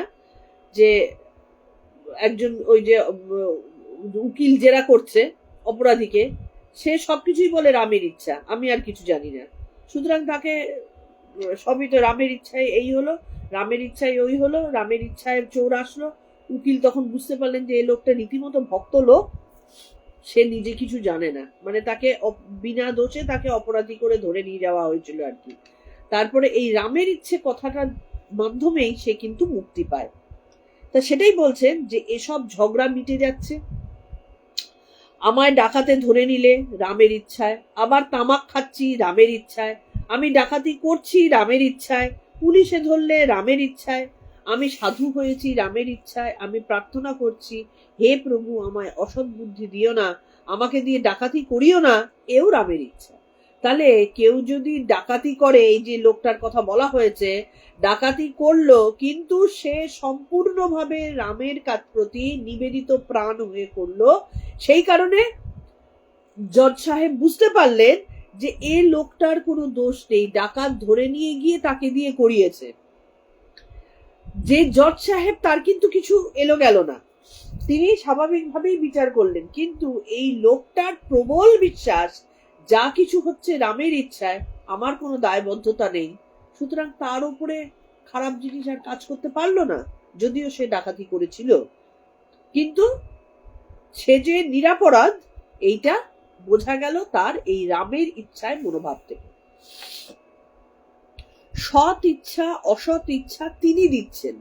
যে একজন ওই যে উকিল জেরা করছে অপরাধীকে, সে সবকিছুই বলে রামের ইচ্ছা, আমি আর কিছু জানি না। সুতরাং তাকে সবই তো রামের ইচ্ছায় এই হলো, রামের ইচ্ছায় ওই হলো, রামের ইচ্ছায় চোর আসলো। উকিল তখন বুঝতে পারলেন যে এই লোকটা রীতিমতো ভক্ত লোক, সে নিজে কিছু জানে না, মানে তাকে বিনা দোষে তাকে অপরাধী করে ধরে নিয়ে যাওয়া হয়েছিল আর কি। তারপরে এই রামের ইচ্ছে কথাটার মাধ্যমেই সে কিন্তু মুক্তি পায়। তা সেটাই বলছেন যে এসব ঝগড়া মিটে যাচ্ছে, আমায় ডাকাতে ধরে নিলে রামের ইচ্ছায়, আবার তামাক খাচ্ছি রামের ইচ্ছায়, আমি ডাকাতি করছি রামের ইচ্ছায়, পুলিশে ধরলে রামের ইচ্ছায়, আমি সাধু হয়েছি রামের ইচ্ছায়, আমি প্রার্থনা করছি, হে প্রভু আমায় অসৎ বুদ্ধি দিও না, আমাকে দিয়ে ডাকাতি করিও না, এও রামের ইচ্ছা। তাহলে কেউ যদি ডাকাতি করে, এই যে লোকটার কথা বলা হয়েছে, ডাকাতি করলো কিন্তু সে সম্পূর্ণভাবে রামের কাজ প্রতি নিবেদিত প্রাণ হয়ে করলো, সেই কারণে জজ সাহেব বুঝতে পারলেন যে এ লোকটার কোনো দোষ নেই, ডাকাত ধরে নিয়ে গিয়ে তাকে দিয়ে করিয়েছে। যে জজ সাহেব, তার কিন্তু কিছু এলো গেল না, তিনি স্বাভাবিকভাবেই বিচার করলেন, কিন্তু এই লোকটার প্রবল বিশ্বাস যা কিছু হচ্ছে রামের ইচ্ছায়, আমার কোনো দায়বদ্ধতা নেই, সুতরাং তার উপরে খারাপ জিনিস আর কাজ করতে পারলো না, যদিও সে ডাকাতি করেছিল। কিন্তু সে যে নিরাপরাধ এইটা বোঝা গেল তার এই রামের ইচ্ছায় মনোভাব থেকে। সৎ ইচ্ছা অসৎ ইচ্ছা তিনি দিচ্ছেন।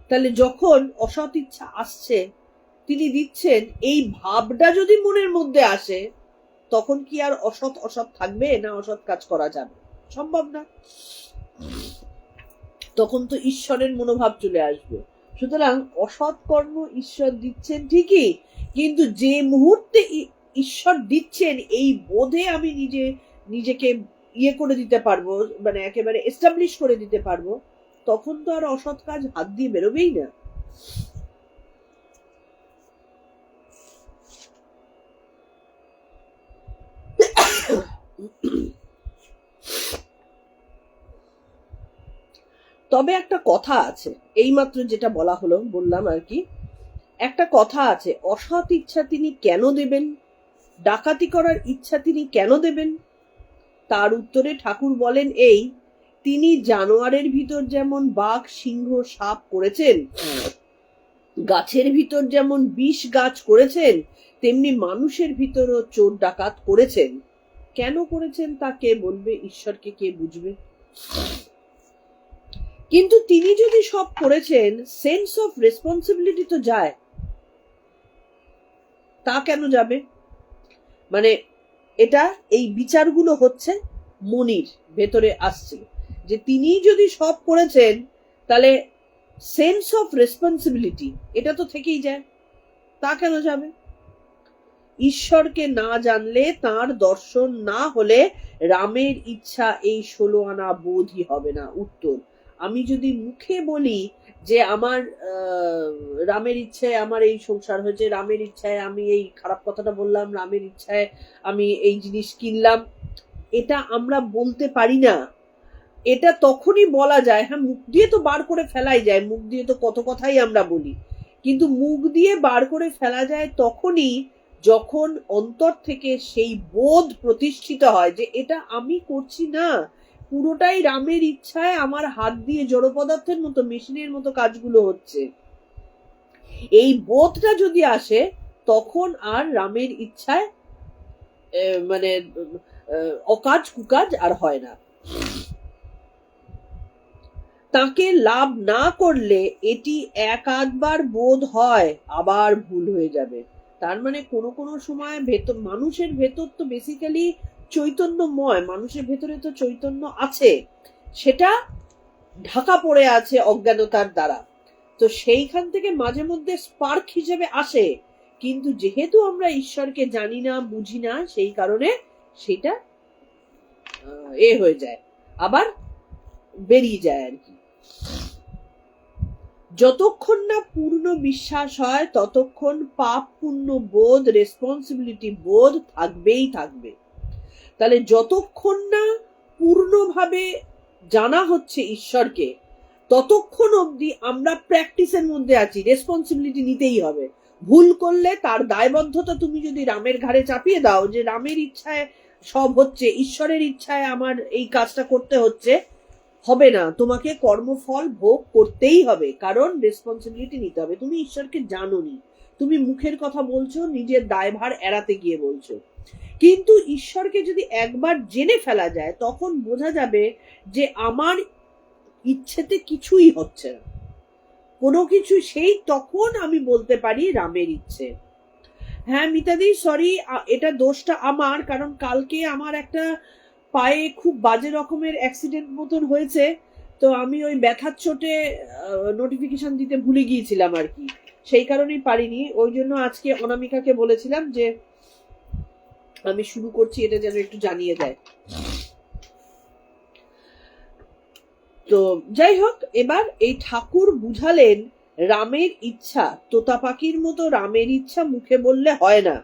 তাহলে যখন অসৎ ইচ্ছা আসছে তিনি দিচ্ছেন, এই ভাবটা যদি মনের মধ্যে আসে, তখন কি আর অসৎ অসৎ থাকবে? না অসৎ কাজ করা যাবে? সম্ভব না। তখন তো ঈশ্বরের মনোভাব চলে আসবে। সুতরাং অসৎ কর্ম ঈশ্বর দিচ্ছেন ঠিকই, কিন্তু যে মুহূর্তে ঈশ্বর দিচ্ছেন এই বোধে আমি নিজেকে করে দিতে পারবো, মানে একেবারে এস্টাবলিশ করে দিতে পারবো, তখন তো আর অসৎ কাজ হাত দিয়ে বেরোবেই না। তবে একটা কথা আছে, এইমাত্র যেটা বললাম আর কি, একটা কথা আছে, অসৎ ইচ্ছা তিনি কেন দেবেন, ডাকাতি করার ইচ্ছা তিনি কেন দেবেন? তার উত্তরে ঠাকুর বলেন এই, তিনি জানোয়ারের ভিতর যেমন বাঘ সিংহ সাপ করেছেন, গাছের ভিতর যেমন বিষ গাছ করেছেন, তেমনি মানুষের ভিতরও চোর ডাকাত করেছেন। কেন করেছেন তা কে বলবে, ঈশ্বরকে কে বুঝবে? কিন্তু তিনি যদি সব করেছেন, সেন্স অফ রেসপন্সিবিলিটি তো যায়, তা কেন যাবে? মানে এটা, এই বিচারগুলো হচ্ছে মনির ভেতরে আসছে, যে তিনি যদি সব করেছেন তাহলে সেন্স অফ রেসপন্সিবিলিটি এটা তো থেকেই যায়, তা কেন যাবে? ঈশ্বরকে না জানলে, তার দর্শন না হলে রামের ইচ্ছা এই 16 আনা বোধই হবে না। উত্তর, আমি যদি মুখে বলি যে আমার রামের ইচ্ছায় আমার এই সংসার হয়েছে, রামের ইচ্ছায় আমি এই খারাপ কথাটা বললাম, রামের ইচ্ছায় আমি এই জিনিস কিনলাম, এটা আমরা বলতে পারি না। এটা তখনই বলা যায়, হ্যাঁ মুখ দিয়ে তো বার করে ফেলাই যায়, মুখ দিয়ে তো কত কথাই আমরা বলি, কিন্তু মুখ দিয়ে বার করে ফেলা যায় তখনই যখন অন্তর থেকে সেই বোধ প্রতিষ্ঠিত হয় যে এটা আমি করছি না, পুরোটাই রামের ইচ্ছায় আমার হাত দিয়ে জড় পদার্থের মতো, মেশিনের মতো কাজগুলো হচ্ছে। এই বোধটা যদি আসে, তখন আর রামের ইচ্ছায় মানে অকাজ কুকাজ আর হয় না। তাকে লাভ না করলে এটি এক আধবার বোধ হয়, আবার ভুল হয়ে যাবে। তার মানে কোনো সময় মানুষের ভেতর তো বেসিক্যালি চৈতন্যময়, মানুষের ভেতরে তো চৈতন্য আছে, সেটা ঢাকা পড়ে আছে অজ্ঞানতার দ্বারা। তো সেইখান থেকে মাঝে মধ্যে স্পার্ক হিসেবে আসে, কিন্তু যেহেতু আমরা ঈশ্বরকে জানি না, বুঝি না, সেই কারণে সেটা হয়ে যায়, আবার বেরিয়ে যায় আর কি। যতক্ষণ না পূর্ণ বিশ্বাস হয় ততক্ষণ পাপ পুণ্য বোধ, রেসপন্সিবিলিটি বোধ থাকবেই থাকবে। তাহলে যতক্ষণ না পূর্ণভাবে জানা হচ্ছে ঈশ্বরকে, ততক্ষণ অবধি আমরা প্র্যাকটিসের মধ্যে আছি, রেসপন্সিবিলিটি নিতেই হবে। ভুল করলে তার দায়বদ্ধতা তুমি যদি রামের ঘাড়ে চাপিয়ে দাও, যে রামের ইচ্ছায় সব হচ্ছে, ঈশ্বরের ইচ্ছায় আমার এই কাজটা করতে হচ্ছে, হবে না, তোমাকে কর্মফল ভোগ করতেই হবে, কারণ রেসপন্সিবিলিটি নিতে হবে। তুমি ঈশ্বরকে জানোনি, তুমি মুখের কথা বলছো, নিজের দায়ভার এড়াতে গিয়ে বলছো। কিন্তু ঈশ্বরকে যদি একবার জেনে ফেলা যায়, তখন বোঝা যাবে যে আমার ইচ্ছেতে কিছুই হচ্ছে না, কোনো কিছু, সেই তখন আমি বলতে পারি রামের ইচ্ছে। হ্যাঁ মিতাদি, সরি, এটা দোষটা আমার, কারণ কালকে আমার একটা পায়ে খুব বাজে রকমের অ্যাক্সিডেন্ট মতন হয়েছে, তো আমি ওই ব্যথার চোটে নোটিফিকেশন দিতে ভুলে গিয়েছিলাম আর কি, সেই কারণেই পারিনি। ওই জন্য আজকে অনামিকাকে বলেছিলাম যে আমি শুরু করছি, এটা যেন একটু জানিয়ে দেয়। তো যাই হোক, এবার এই ঠাকুর বুঝালেন রামের ইচ্ছা তোতা পাখির মতো, রামের ইচ্ছা মুখে বললে হয় না।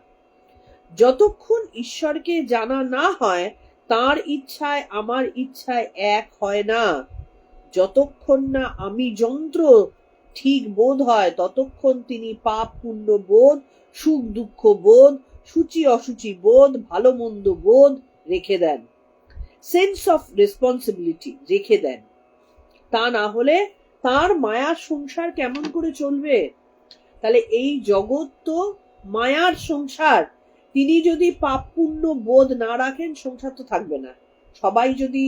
যতক্ষণ ঈশ্বরকে জানা না হয়, তার ইচ্ছায় আমার ইচ্ছায় এক হয় না। যতক্ষণ না আমি যন্ত্র ঠিক বোধ হয়, ততক্ষণ তিনি পাপ পুণ্য বোধ, সুখ দুঃখ বোধ, সূচি অসুচি বোধ, ভালো মন্দ বোধ রেখে দেন, সেন্স অফ রেসপন্সিবিলিটি রেখে দেন। তা না হলে তার মায়ার সংসার কেমন করে চলবে? তাহলে এই জগৎ তো মায়ার সংসার, তিনি যদি পাপ পুণ্য বোধ না রাখেন, সংসার তো থাকবে না। সবাই যদি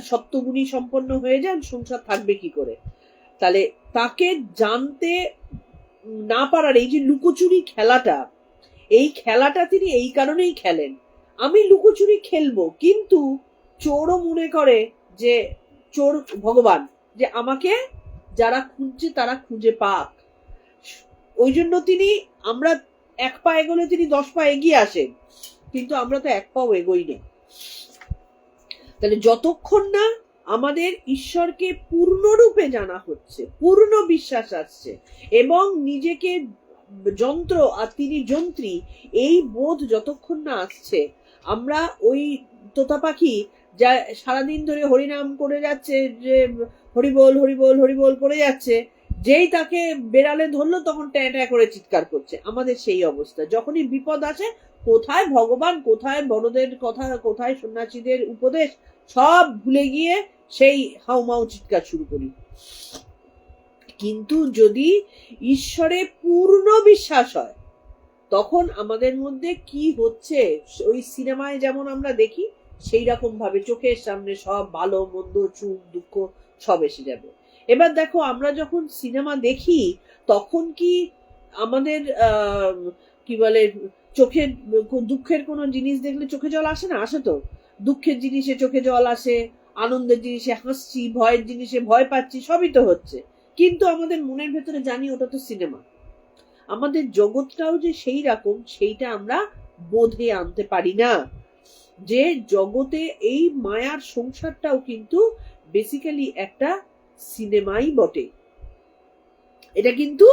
সত্যগুণী সম্পন্ন হয়ে যান, সংসার থাকবে কি করে? তাহলে তাকে জানতে না পারার এই যে লুকোচুরি খেলাটা, এই খেলাটা তিনি এই কারণেই খেলেন। আমি লুকোচুরি খেলবো, কিন্তু চোরও মনে করে যে চোর ভগবান, যে আমাকে যারা খুঁজছে তারা খুঁজে পাক। ওই জন্য তিনি, আমরা 1 পা এগোলে তিনি 10 পা এগিয়ে আসেন, কিন্তু আমরা তো 1 পাও এগোই না। তাহলে যতক্ষণ না আমাদের ঈশ্বরকে পূর্ণরূপে জানা হচ্ছে, পূর্ণ বিশ্বাস আসছে, এবং নিজেকে যন্ত্র আর তিনি যন্ত্রী, এই বোধ যতক্ষণ না আসছে, আমরা ওই তোতা পাখি যা সারাদিন ধরে হরিনাম করে যাচ্ছে, যে হরিবোল হরিবোল হরিবোল করে যাচ্ছে, যেই তাকে বেড়ালে ধরলো তখন ট্যাঁ ট্যাঁ করে চিৎকার করছে। আমাদের সেই অবস্থা। যখনই বিপদ আসে, কোথায় ভগবান, কোথায় বড়দের কথা, কোথায় সন্ন্যাসীদের উপদেশ, সব ভুলে গিয়ে সেই হাউমাউ চিৎকার শুরু করি। কিন্তু যদি ঈশ্বরে পূর্ণ বিশ্বাস হয়, তখন আমাদের মধ্যে কি হচ্ছে ওই সিনেমায় যেমন আমরা দেখি, সেই রকম ভাবে চোখের সামনে সব ভালো মন্দ সুখ দুঃখ সব এসে যাবে। এবার দেখো, আমরা যখন সিনেমা দেখি তখন কি আমাদের কি বলে, চোখে দুঃখের কোনো জিনিস দেখলে চোখে জল আসে না? আসে তো। দুঃখের জিনিসে চোখে জল আসে, আনন্দের জিনিসে হাসছি, ভয়ের জিনিসে ভয় পাচ্ছি, সবই তো হচ্ছে। কিন্তু আমাদের মনের ভেতরে জানি ওটা তো সিনেমা। আমাদের জগৎটাও যে সেই রকম, সেইটা আমরা বোধে আনতে পারি না, যে জগতে এই মায়ার সংসারটাও কিন্তু বেসিক্যালি একটা সিনেমাই বটে। এটা কিন্তু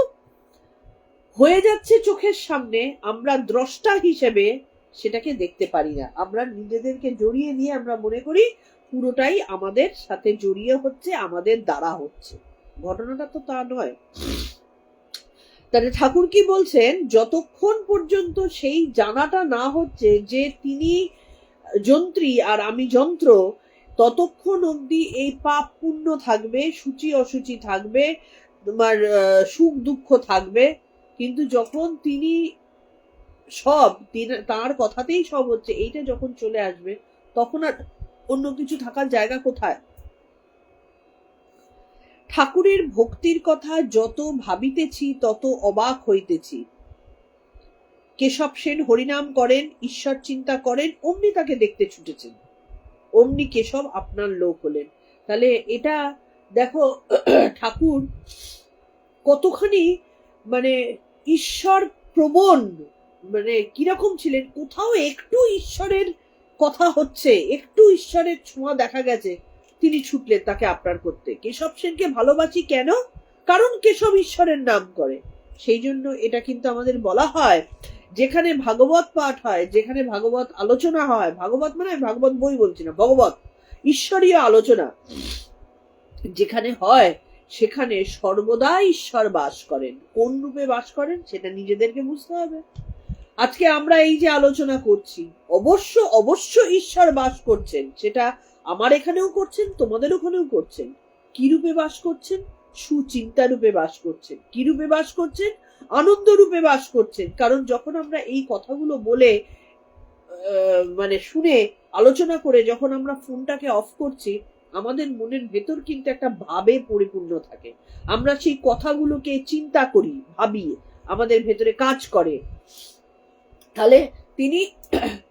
হয়ে যাচ্ছে চোখের সামনে, আমরা দ্রষ্টা হিসেবে সেটাকে দেখতে পারি না। আমরা নিজেদেরকে জড়িয়ে নিয়ে আমরা মনে করি পুরোটাই আমাদের সাথে জড়িয়ে হচ্ছে, আমাদের দ্বারা হচ্ছে। ঘটনাটা তো তা নয়। তাহলে ঠাকুর কি বলছেন, যতক্ষণ পর্যন্ত সেই জানাটা না হচ্ছে যে তিনি যন্ত্রী আর আমি যন্ত্র, ততক্ষণ অবধি এই পাপ পুণ্য থাকবে, সূচি অসুচি থাকবে, তোমার সুখ দুঃখ থাকবে। কিন্তু যখন তিনি সব, তার কথাতেই সব হচ্ছে, এইটা যখন চলে আসবে, তখন আর অন্য কিছু থাকার জায়গা কোথায়? ঠাকুরের ভক্তির কথা যত ভাবিতেছি তত অবাক হইতেছি। কেশব সেন হরিনাম করেন, ঈশ্বর চিন্তা করেন, অমনি তাকে দেখতে ছুটেছেন, অমনি কেশব আপনার লোক হলেন। তাহলে এটা দেখো, ঠাকুর কতখানি মানে ঈশ্বর প্রবণ, মানে কিরকম ছিলেন। কোথাও একটু ঈশ্বরের কথা হচ্ছে, একটু ঈশ্বরের ছোঁয়া দেখা গেছে, তিনি ছুটলেন তাকে আপনার করতে। কেশব সেনকে ভালোবাসি কেন? কারণ কেশব ঈশ্বরের নাম করে। সেই জন্য এটা কিন্তু আমাদের বলা হয়, যেখানে ভাগবত পাঠ হয়, যেখানে ভাগবত আলোচনা হয়, ভাগবত মানে ভাগবত বই বলছি না, ভগবত ঈশ্বরীয় আলোচনা যেখানে হয়, সেখানে সর্বদা ঈশ্বর বাস করেন। কোন রূপে বাস করেন সেটা নিজেদেরকে বুঝতে হবে। আজকে আমরা এই যে আলোচনা করছি, অবশ্য অবশ্য ঈশ্বর বাস করছেন, সেটা আমার এখানেও করছেন, তোমাদের ওখানেও করছেন। কি রূপে বাস করছেন? সুচিন্তা রূপে বাস করছেন। কি রূপে বাস করছেন? আনন্দ রূপে বাস করছেন। কারণ যখন আমরা এই কথাগুলো বলে মানে শুনে আলোচনা করে যখন আমরা ফোনটাকে অফ করছি, আমাদের মনের ভেতর কিন্তু একটা ভাবে পরিপূর্ণ থাকে। আমরা সেই কথাগুলোকে চিন্তা করি, ভাবি, আমাদের ভেতরে কাজ করে। তাহলে তিনি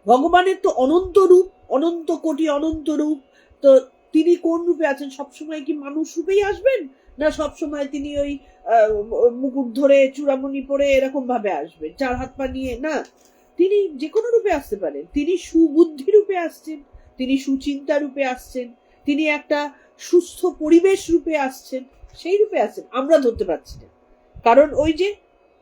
ভগবানের তো অনন্ত রূপ, অনন্ত কোটি অনন্ত রূপ। তো তিনি কোন রূপে আছেন? সবসময় কি মানুষ রূপেই আসবেন, না সবসময় তিনি ওই মুকুট ধরে চূড়ামণি পরে এরকম ভাবে আসবেন, 4 হাত পা নিয়ে? না, তিনি যে কোনো রূপে আসতে পারেন। তিনি সুবুদ্ধি রূপে আসছেন, তিনি সুচিন্তা রূপে আসছেন, তিনি একটা সুস্থ পরিবেশ রূপে আসছেন, সেই রূপে আসছেন। আমরা ধরতে পারছি না, কারণ ওই যে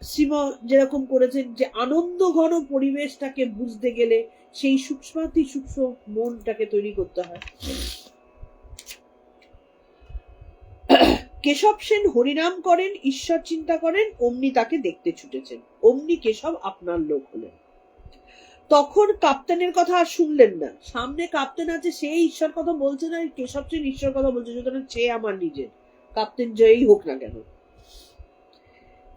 শ্রীম যেরকম করেছেন, যে আনন্দ ঘন পরিবেশটাকে বুঝতে গেলে সেই সূক্ষ্মাতি সূক্ষ্ম মনটাকে তৈরি করতে হয়। কেশব সেন হরিনাম করেন, ঈশ্বর চিন্তা করেন, অমনি তাকে দেখতে ছুটেছেন, অমনি কেশব আপনার লোক হলেন। তখন কাপ্তেনের কথা আর শুনলেন না। সামনে কাপ্তেন আছে, সে ঈশ্বর কথা বলছে না, কেশব সেন ঈশ্বর কথা বলছে, সুতরাং সে আমার নিজের, কাপ্তেন যেই হোক না কেন।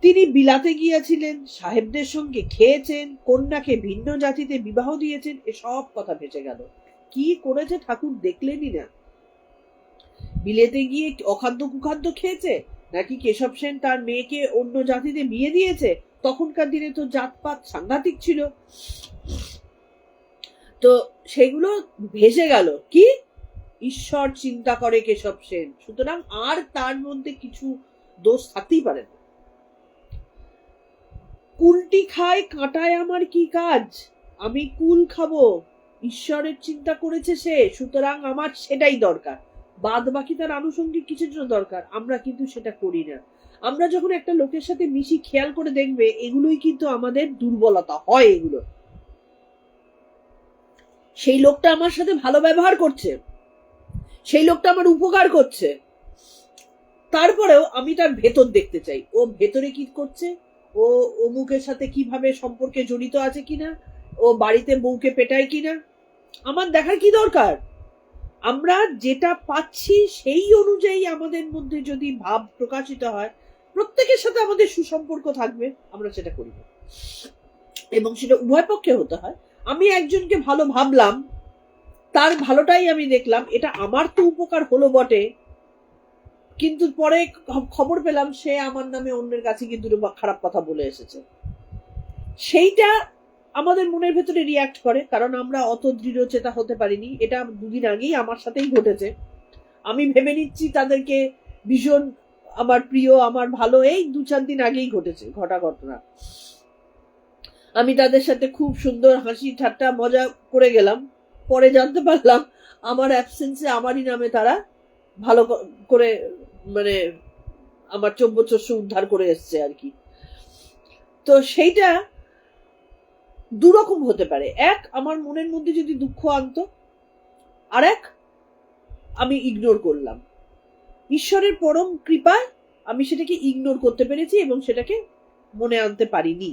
তিনি বিলাতে গিয়েছিলেন, সাহেবদের সঙ্গে খেয়েছেন, কন্যাকে ভিন্ন জাতিতে বিবাহ দিয়েছেন, এসব কথা ভেসে গেল। কি করেছে ঠাকুর দেখলেনই না। বিলেতে গিয়ে অখাদ্য কুখাদ্য খেয়েছে, নাকি কেশব সেন তার মেয়েকে অন্য জাতিতে বিয়ে দিয়েছে। তখনকার দিনে তো জাতপাত সাংঘাতিক ছিল। তো সেগুলো ভেসে গেল। কি ঈশ্বর চিন্তা করে কেশব সেন, সুতরাং আর তার মধ্যে কিছু দোষ থাকতেই পারে না। কুলটি খায় কাঁটায় আমার কি কাজ, আমি কুল খাবো, ঈশ্বরের চিন্তা করেছে সে, সুতরাং আমার সেটাই দরকার। বাদ বাকি তার আনুষঙ্গিক কিছুর জন্য দরকার, আমরা কিন্তু সেটা করি না। আমরা যখন একটা লোকের সাথে মিশি, খেয়াল করে দেখবে এগুলোই কিন্তু আমাদের দুর্বলতা হয়। এগুলো, সেই লোকটা আমার সাথে ভালো ব্যবহার করছে, সেই লোকটা আমার উপকার করছে, তারপরেও আমি তার ভেতর দেখতে চাই। ও ভেতরে কি করছে, ও অমুকের সাথে কিভাবে সম্পর্কে জড়িত আছে কিনা, ও বাড়িতে বউকে পেটায় কিনা, আমার দেখার কি দরকার। আমরা যেটা পাচ্ছি সেই অনুযায়ী আমাদের মধ্যে যদি ভাব প্রকাশিত হয়, প্রত্যেকের সাথে আমাদের সুসম্পর্ক থাকবে, আমরা সেটা করি না। এবং সেটা উভয় পক্ষে হতে হয়। আমি একজনকে ভালো ভাবলাম, তার ভালোটাই আমি দেখলাম, এটা আমার তো উপকার হলো বটে, কিন্তু পরে খবর পেলাম সে আমার নামে অন্যের কাছে কিন্তু খারাপ কথা বলে এসেছে। সেইটা আমাদের মনের ভেতরে রিয়াক্ট করে, কারণ আমরা অত দৃঢ় চেতা হতে পারিনি। এটা দুদিন আগেই আমার সাথেই ঘটেছে। আমি ভেবে নিচ্ছি তাদেরকে ভীষণ আমার প্রিয়, আমার ভালো, এই 2-4 দিন আগেই ঘটা ঘটনা। আমি তাদের সাথে খুব সুন্দর হাসি ঠাট্টা মজা করে গেলাম, পরে জানতে পারলাম আমার অ্যাবসেন্সে আমারই নামে তারা ভালো করে মানে আমার চব্যচস্য উদ্ধার করে এসছে আর কি। তো সেইটা দুরকম হতে পারে। এক, আমার মনের মধ্যে যদি দুঃখ আনতো, আর এক আমি ইগনোর করলাম। ঈশ্বরের পরম কৃপায় আমি সেটাকে ইগনোর করতে পেরেছি এবং সেটাকে মনে আনতে পারিনি।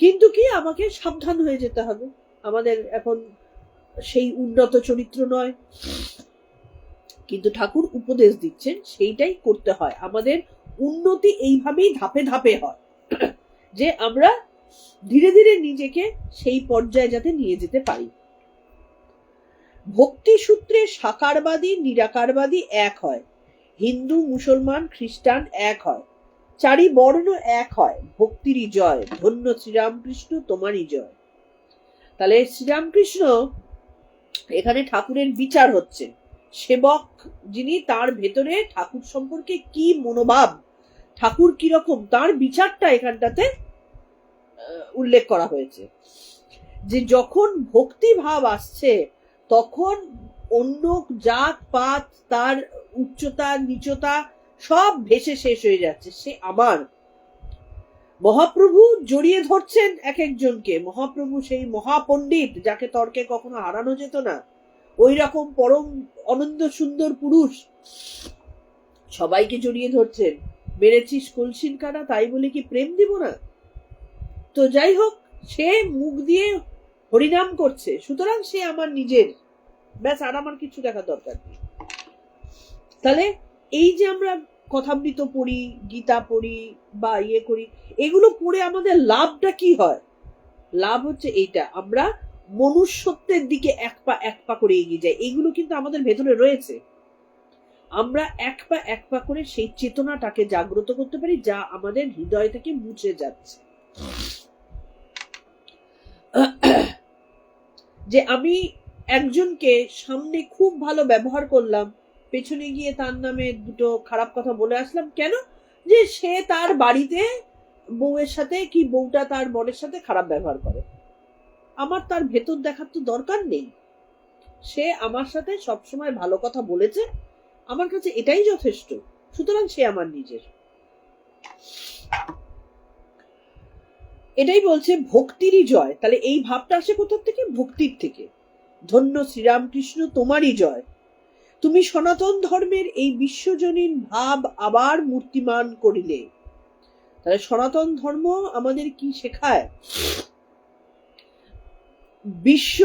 কিন্তু কি, আমাকে সাবধান হয়ে যেতে হবে। আমাদের এখন সেই উন্নত চরিত্র নয়, কিন্তু ঠাকুর উপদেশ দিচ্ছেন সেইটাই করতে হয়। আমাদের উন্নতি এইভাবেই ধাপে ধাপে হয়, যে আমরা ধীরে ধীরে নিজেকে সেই পর্যায়ে যাতে নিয়ে যেতে পারি। ভক্তি সূত্রে সাকারবাদী নিরাকারবাদী এক হয়, হিন্দু মুসলমান খ্রিস্টান এক হয়, চারি বর্ণ এক হয়, ভক্তিরই জয়, ধন্য শ্রীরামকৃষ্ণ তোমারই জয়। তাহলে শ্রীরামকৃষ্ণ এখানে ঠাকুরের বিচার হচ্ছে। সেবক যিনি, তার ভেতরে ঠাকুর সম্পর্কে কি মনোভাব, ঠাকুর কিরকম, তার বিচারটা এখানটাতে উল্লেখ করা হয়েছে। যে যখন ভক্তি ভাব আসছে, তখন অন্য জাত পাত, তার উচ্চতা নিচতা সব ভেসে শেষ হয়ে যাচ্ছে। সে আমার। মহাপ্রভু জড়িয়ে ধরছেন এক একজনকে। মহাপ্রভু সেই মহাপণ্ডিত, যাকে তর্কে কখনো হারানো যেত না, ওই রকম পরম অনন্ত সুন্দর পুরুষ, সবাইকে জড়িয়ে ধরছেন। মেরেছিস কলসিন কানা, তাই বলে কি প্রেম দিব না? তো যাই হোক, সে মুখ দিয়ে হরিনাম করছে, সুতরাং সে আমার নিজের, ব্যাস, আর আমার কিছু দেখা দরকার নেই। তাহলে এই যে আমরা কথামৃত পড়ি, গীতা পড়ি বা ইয়ে করি, এগুলো পড়ে আমাদের লাভটা কি হয়? লাভ হচ্ছে এইটা, আমরা মনুষ্যত্বের দিকে এক পা করে এগিয়ে যাই। এইগুলো কিন্তু আমাদের ভেতরে রয়েছে। আমরা এক পা করে সেই চেতনাটাকে জাগ্রত করতে পারি, যা আমাদের হৃদয় থেকে মুছে যাচ্ছে। যে আমি একজনকে সামনে খুব ভালো ব্যবহার করলাম, পেছনে গিয়ে তার নামে দুটো খারাপ কথা বলে আসলাম, কেন? যে সে তার বাড়িতে বউয়ের সাথে, কি বউটা তার বরের সাথে খারাপ ব্যবহার করে। আমার তার ভেতর দেখার তো দরকার নেই। সে আমার সাথে সবসময় ভালো কথা বলেছে, আমার কাছে এটাই যথেষ্ট, সুতরাং সে আমার নিজের। এটাই বলছে ভক্তিরই জয়। তাহলে এই ভাবটা আসে কোথা থেকে? ভক্তির থেকে। ধন্য শ্রীরামকৃষ্ণ তোমারই জয়, তুমি সনাতন ধর্মের এই বিশ্বজনীন ভাব আবার মূর্তিমান করিলে। তাহলে সনাতন ধর্ম আমাদের কি শেখায়? বিশ্ব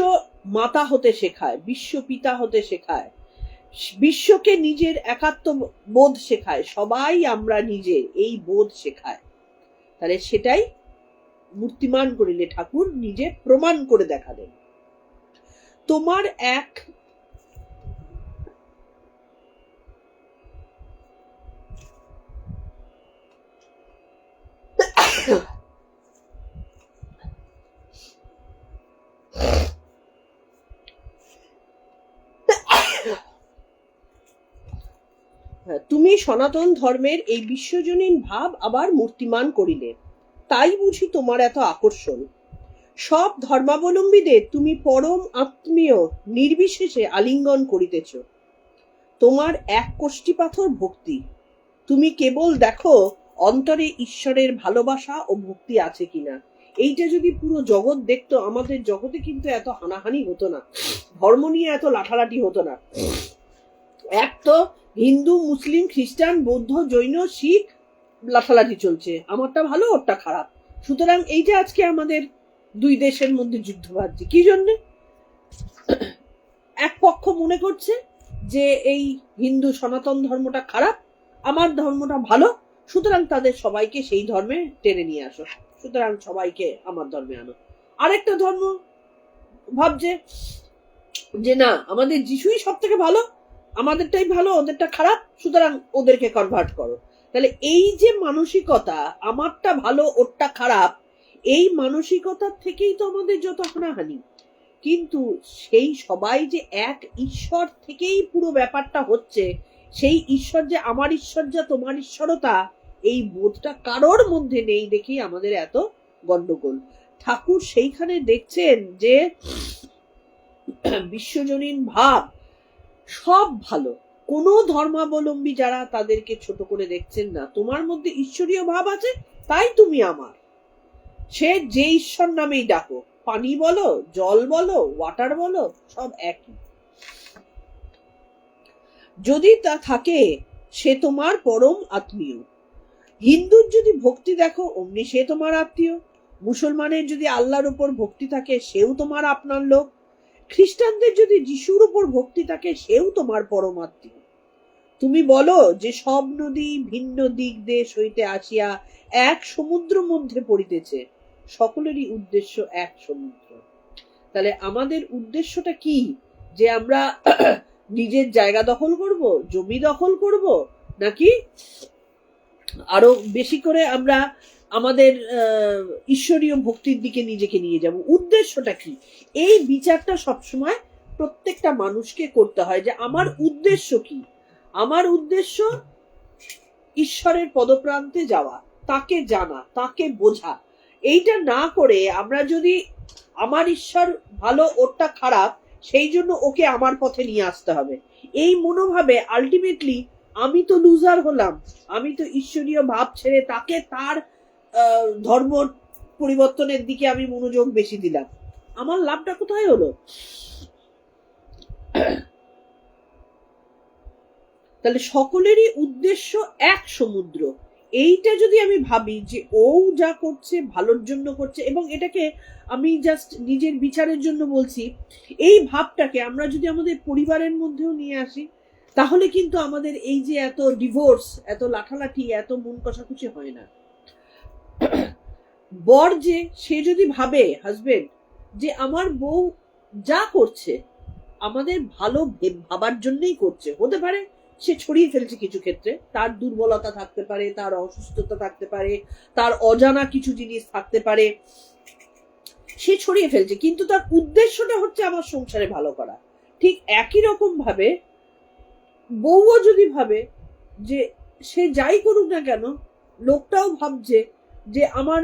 মাতা হতে শেখায়, বিশ্ব পিতা হতে শেখায়, বিশ্বকে নিজের একাত্ম বোধ শেখায়, সবাই আমরা নিজের, এই বোধ শেখায়। তাহলে সেটাই মূর্তিমান করিলে ঠাকুর নিজে প্রমাণ করে দেখালেন। তোমার এক তুমি সনাতন ধর্মের এই বিশ্বজনীন ভাব আবার মূর্তিমান করিলে, তাই বুঝি তোমার এত আকর্ষণ। সব ধর্মাবলম্বীদের তুমি পরম আত্মীয় নির্বিশেষে আলিঙ্গন করিতেছ। তোমার এক কোষ্ঠী পাথর ভক্তি। তুমি কেবল দেখো অন্তরে ঈশ্বরের ভালোবাসা ও ভক্তি আছে কিনা। এইটা যদি পুরো জগৎ দেখতো, আমাদের জগতে কিন্তু এত হানাহানি হতো না, ধর্ম নিয়ে এত লাঠালাঠি হতো না। এক তো হিন্দু, মুসলিম, খ্রিস্টান, বৌদ্ধ, জৈন, শিখ লাঠালাঠি চলছে, আমারটা ভালো ওরটা খারাপ। সুতরাং এইটা আজকে আমাদের দুই দেশের মধ্যে যুদ্ধ বাজছে কি জন্য? এক পক্ষ মনে করছে যে এই হিন্দু সনাতন ধর্মটা খারাপ, আমার ধর্মটা ভালো, সুতরাং তাদের সবাইকে সেই ধর্মে টেনে নিয়ে আসো, সুতরাং সবাইকে আমার ধর্মে আনো। আরেকটা ধর্ম ভাবছে যে না, আমাদের যিশুই সব থেকে ভালো, আমাদেরটাই ভালো, ওদেরটা খারাপ, সুতরাং ওদেরকে কনভার্ট করো। তাহলে এই যে মানসিকতা, আমারটা ভালো ওরটা খারাপ, এই মানসিকতার থেকেই তো আমাদের যত হানাহানি। কিন্তু সেই সবাই যে এক ঈশ্বর থেকেই পুরো ব্যাপারটা হচ্ছে, সেই ঈশ্বর যে আমার ঈশ্বর যা তোমার ঈশ্বরতা, এই বোধটা কারোর মধ্যে নেই দেখেই আমাদের এত গন্ডগোল। ঠাকুর সেইখানে দেখছেন যে বিশ্বজনীন ভাব সব ভালো, কোন ধর্মাবলম্বী যারা তাদেরকে ছোট করে দেখছেন না। তোমার মধ্যে ঈশ্বরীয় ভাব আছে, তাই তুমি আমার। সে যে ঈশ্বর নামেই ডাকো, পানি বলো, জল বলো, ওয়াটার বলো, সব একই। যদি তা থাকে সে তোমার পরম আত্মীয়। হিন্দুর যদি ভক্তি দেখো অমনি সে তোমার আত্মীয়। মুসলমানের যদি আল্লাহর উপর ভক্তি থাকে সেও তোমার আপনার লোক। খ্রিস্টানদের যদি যিশুর উপর ভক্তি থাকে সেও তোমার পরম আত্মীয়। তুমি বলো যে সব নদী ভিন্ন দিক দেশ হইতে আসিয়া এক সমুদ্র মধ্যে পড়িতেছে, সকলেরই উদ্দেশ্য এক সমুদ্র। তাহলে আমাদের উদ্দেশ্যটা কি? যে আমরা নিজের জায়গা দখল করব, জমি দখল করব, নাকি আরো বেশি করে আমরা আমাদের ঈশ্বরীয় ভক্তির দিকে নিজেকে নিয়ে যাব? উদ্দেশ্যটা কি? এই বিচারটা সবসময় প্রত্যেকটা মানুষকে করতে হয় যে আমার উদ্দেশ্য কি। আমার উদ্দেশ্য ঈশ্বরের পদপ্রান্তে যাওয়া, তাকে জানা, তাকে বোঝা। এইটা না করে আমরা যদি আমার ঈশ্বর ভালো ওরটা খারাপ, সেই জন্য ওকে আমার পথে নিয়ে আসতে হবে, এই মনোভাবে আলটিমেটলি আমি তো লুজার হলাম। আমি তো ঈশ্বরীয় ভাব ছেড়ে তাকে তার ধর্ম পরিবর্তনের দিকে আমি মনোযোগ বেশি দিলাম, আমার লাভটা কোথায় হলো? তাহলে সকলেরই উদ্দেশ্য এক সমুদ্র। এইটা যদি আমি ভাবি যে ও যা করছে ভালোর জন্য করছে, এবং এটাকে আমি জাস্ট নিজের বিচারের জন্য বলছি, এই ভাবটাকে আমরা যদি আমাদের পরিবারের মধ্যেও নিয়ে আসি, তাহলে কিন্তু আমাদের এই যে এত ডিভোর্স, এত লাঠালাঠি, এত মন কষাকষি হয় না। বর যে সে যদি ভাবে, হাজবেন্ড, যে আমার বউ যা করছে আমাদের ভালো ভাবার জন্যই করছে, হতে পারে সে ছড়িয়ে ফেলছে কিছু ক্ষেত্রে, তার দুর্বলতা থাকতে পারে, তার অসুস্থতা থাকতে পারে, তার অজানা কিছু জিনিস থাকতে পারে, সে ছড়িয়ে ফেলছে, কিন্তু তার উদ্দেশ্যটা হচ্ছে আমার সংসারে ভালো করা। ঠিক একই রকম ভাবে বউও যদি ভাবে যে সে যাই করুক না কেন, লোকটাও ভাবছে যে আমার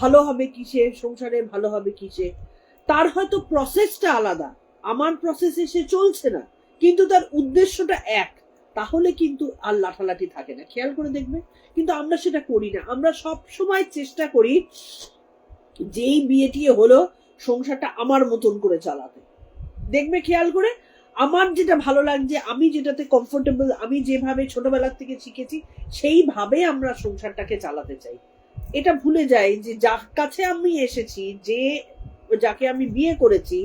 ভালো হবে কিসে, সংসারে ভালো হবে কিসে, তার হয়তো প্রসেসটা আলাদা, আমার প্রসেসে সে চলছে না, কিন্তু তার উদ্দেশ্যটা এক, তাহলে কিন্তু আর লাঠালাঠি থাকে না। খেয়াল করে দেখবে, কিন্তু আমরা সেটা করি না। আমরা সব সময় চেষ্টা করি যেই বিয়েটি হলো সংসারটা আমার মতন করে চালাতে। দেখবে খেয়াল করে, আমার যেটা ভালো লাগছে, আমি যেটাতে কমফোর্টেবল, আমি যেভাবে ছোটবেলা থেকে শিখেছি, সেইভাবে আমরা সংসারটাকে চালাতে চাই। এটা ভুলে যাই যে যার কাছে আমি এসেছি, যে যাকে আমি বিয়ে করেছি,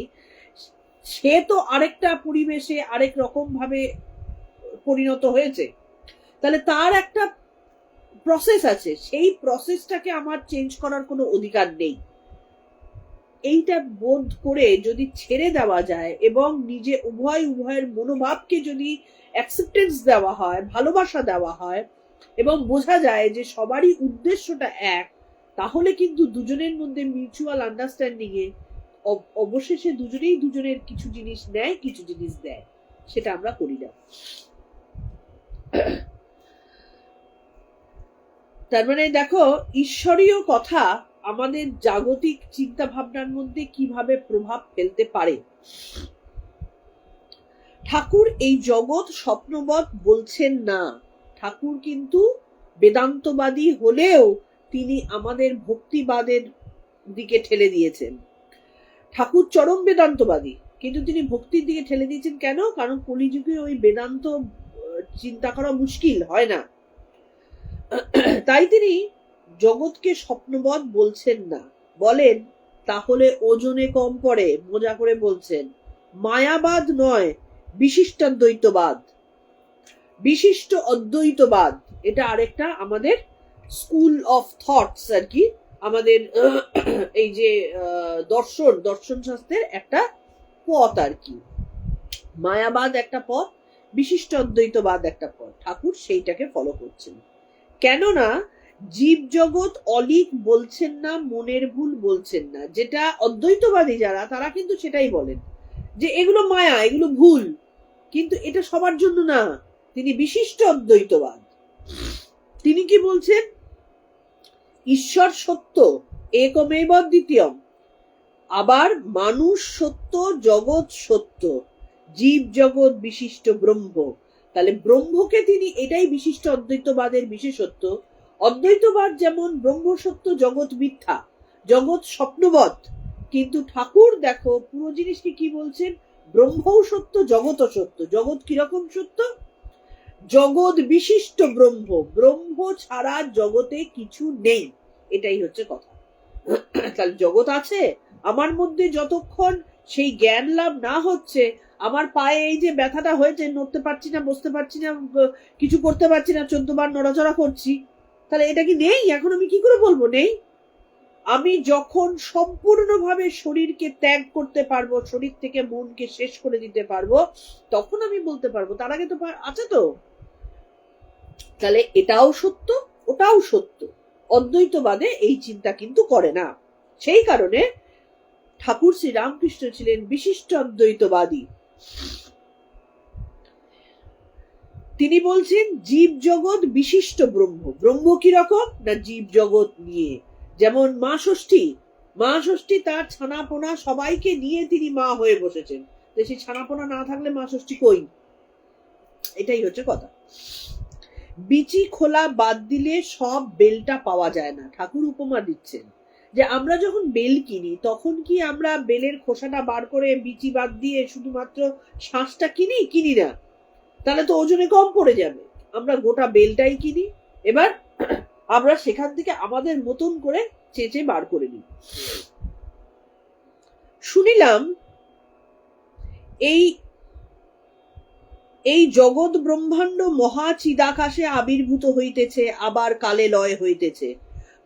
সে তো আরেকটা পরিবেশে আরেক রকম ভাবে পরিণত হয়েছে। তাহলে তার একটা প্রসেস আছে, সেই প্রসেসটাকে আমার চেঞ্জ করার কোনো অধিকার নেই। এইটা বোধ করে যদি ছেড়ে দেওয়া যায় এবং নিজে উভয়ের মনোভাবকে যদি অ্যাকসেপ্টেন্স দেওয়া হয়, ভালোবাসা দেওয়া হয় এবং বোঝা যায় যে সবারই উদ্দেশ্যটা এক, তাহলে কিন্তু দুজনের মধ্যে মিউচুয়াল আন্ডারস্ট্যান্ডিং এ অবশেষে দুজনেই দুজনের কিছু জিনিস নেয়, কিছু জিনিস দেয়। সেটা আমরা করি না। তার মানে দেখো, ঈশ্বরীয় কথা আমাদের জাগতিক চিন্তা ভাবনার মধ্যে কিভাবে প্রভাব ফেলতে পারে। ঠাকুর এই জগৎ স্বপ্নবৎ বলছেন না। ঠাকুর কিন্তু বেদান্তবাদী হলেও তিনি আমাদের ভক্তিবাদের দিকে ঠেলে দিয়েছেন। ঠাকুর চরম বেদান্তবাদী, কিন্তু তিনি ভক্তির দিকে ঠেলে দিয়েছেন কেন? কারণ কলিযুগে ওই বেদান্ত চিন্তা করা মুশকিল হয় না, তাই তিনি জগৎকে স্বপ্নবৎ বলছেন না। বলেন তাহলে ওজনে কম পড়ে, মজা করে বলছেন মায়াবাদ নয়, বিশিষ্টাদ্বৈতবাদ, বিশিষ্ট অদ্বৈতবাদ। এটা আরেকটা আমাদের স্কুল অফ থটস আর কি, আমাদের এই যে দর্শন শাস্ত্রের একটা পথ আর কি। মায়াবাদ একটা পথ, বিশিষ্ট অদ্বৈতবাদ একটা পথ। ঠাকুর সেইটাকে ফলো করছেন। কেননা জীব জগৎ অলিক বলছেন না, মনের ভুল বলছেন না। যেটা অদ্বৈতবাদী যারা, তারা কিন্তু সেটাই বলেন যে এগুলো মায়া, এগুলো ভুল, কিন্তু এটা সবার জন্য না। তিনি বিশিষ্ট অদ্বৈতবাদ। তিনি কি বলছেন? ঈশ্বর সত্য, একমেব দ্বিতীয়ম। আবার মানুষ সত্য, জগৎ সত্য, জীব জগৎ বিশিষ্ট ব্রহ্ম। তাহলে ব্রহ্মকে তিনি, এটাই বিশিষ্ট অদ্বৈতবাদের বিশেষত্ব। অদ্বৈতবাদ যেমন ব্রহ্ম সত্য, জগৎ মিথ্যা, জগৎ স্বপ্নবৎ, কিন্তু ঠাকুর দেখো পুরো জিনিসকে কি বলছেন? ব্রহ্মও সত্য, জগৎও সত্য। জগৎ কিরকম সত্য? জগৎ বিশিষ্ট ব্রহ্ম, ব্রহ্ম ছাড়া জগতে কিছু নেই, এটাই হচ্ছে কথা। তাহলে জগৎ আছে আমার মধ্যে, যতক্ষণ সেই জ্ঞান লাভ না হচ্ছে, আমার পায়ে এই যে ব্যথাটা হয়েছে, নড়তে পারছি না, বসতে পারছি না, কিছু করতে পারছি না, 14 বার নড়াচড়া করছি, তাহলে এটা কি নেই? এখন আমি কি করে বলবো নেই? আমি যখন সম্পূর্ণভাবে শরীরকে ত্যাগ করতে পারবো, শরীর থেকে মনকে শেষ করে দিতে পারবো, তখন আমি বলতে পারবো। তার আগে তো আছে তো। তাহলে এটাও সত্য, ওটাও সত্য। অদ্বৈতবাদে এই চিন্তা কিন্তু করে না। সেই কারণে ঠাকুর শ্রী রামকৃষ্ণ ছিলেন বিশিষ্ট অদ্বৈতবাদী। তিনি বলছেন জীব জগৎ বিশিষ্ট ব্রহ্ম। ব্রহ্ম কিরকম না? জীব জগৎ নিয়ে। যেমন মা ষষ্ঠী তার ছানাপোনা সবাইকে নিয়ে তিনি মা হয়ে বসেছেন। সেই ছানাপোনা না থাকলে মা ষষ্ঠী কই? এটাই হচ্ছে কথা। বিচি খোলা বাদ দিলে সব বেলটা পাওয়া যায় না। ঠাকুর উপমা দিচ্ছেন যে আমরা যখন বেল কিনি, তখন কি আমরা বেলের খোসাটা বার করে বিচি বাদ দিয়ে শুধুমাত্র শাঁসটা কিনি না? তাহলে তো ওজনে কম পড়ে যাবে। আমরা গোটা বেলটাই কিনি, এবার আমরা সেখান থেকে আমাদের মতন করে চেঁচে বার করে নিই। শুনিলাম এই জগৎ ব্রহ্মাণ্ড মহা চিদাকাশে আবির্ভূত হইতেছে, আবার কালে লয় হইতেছে।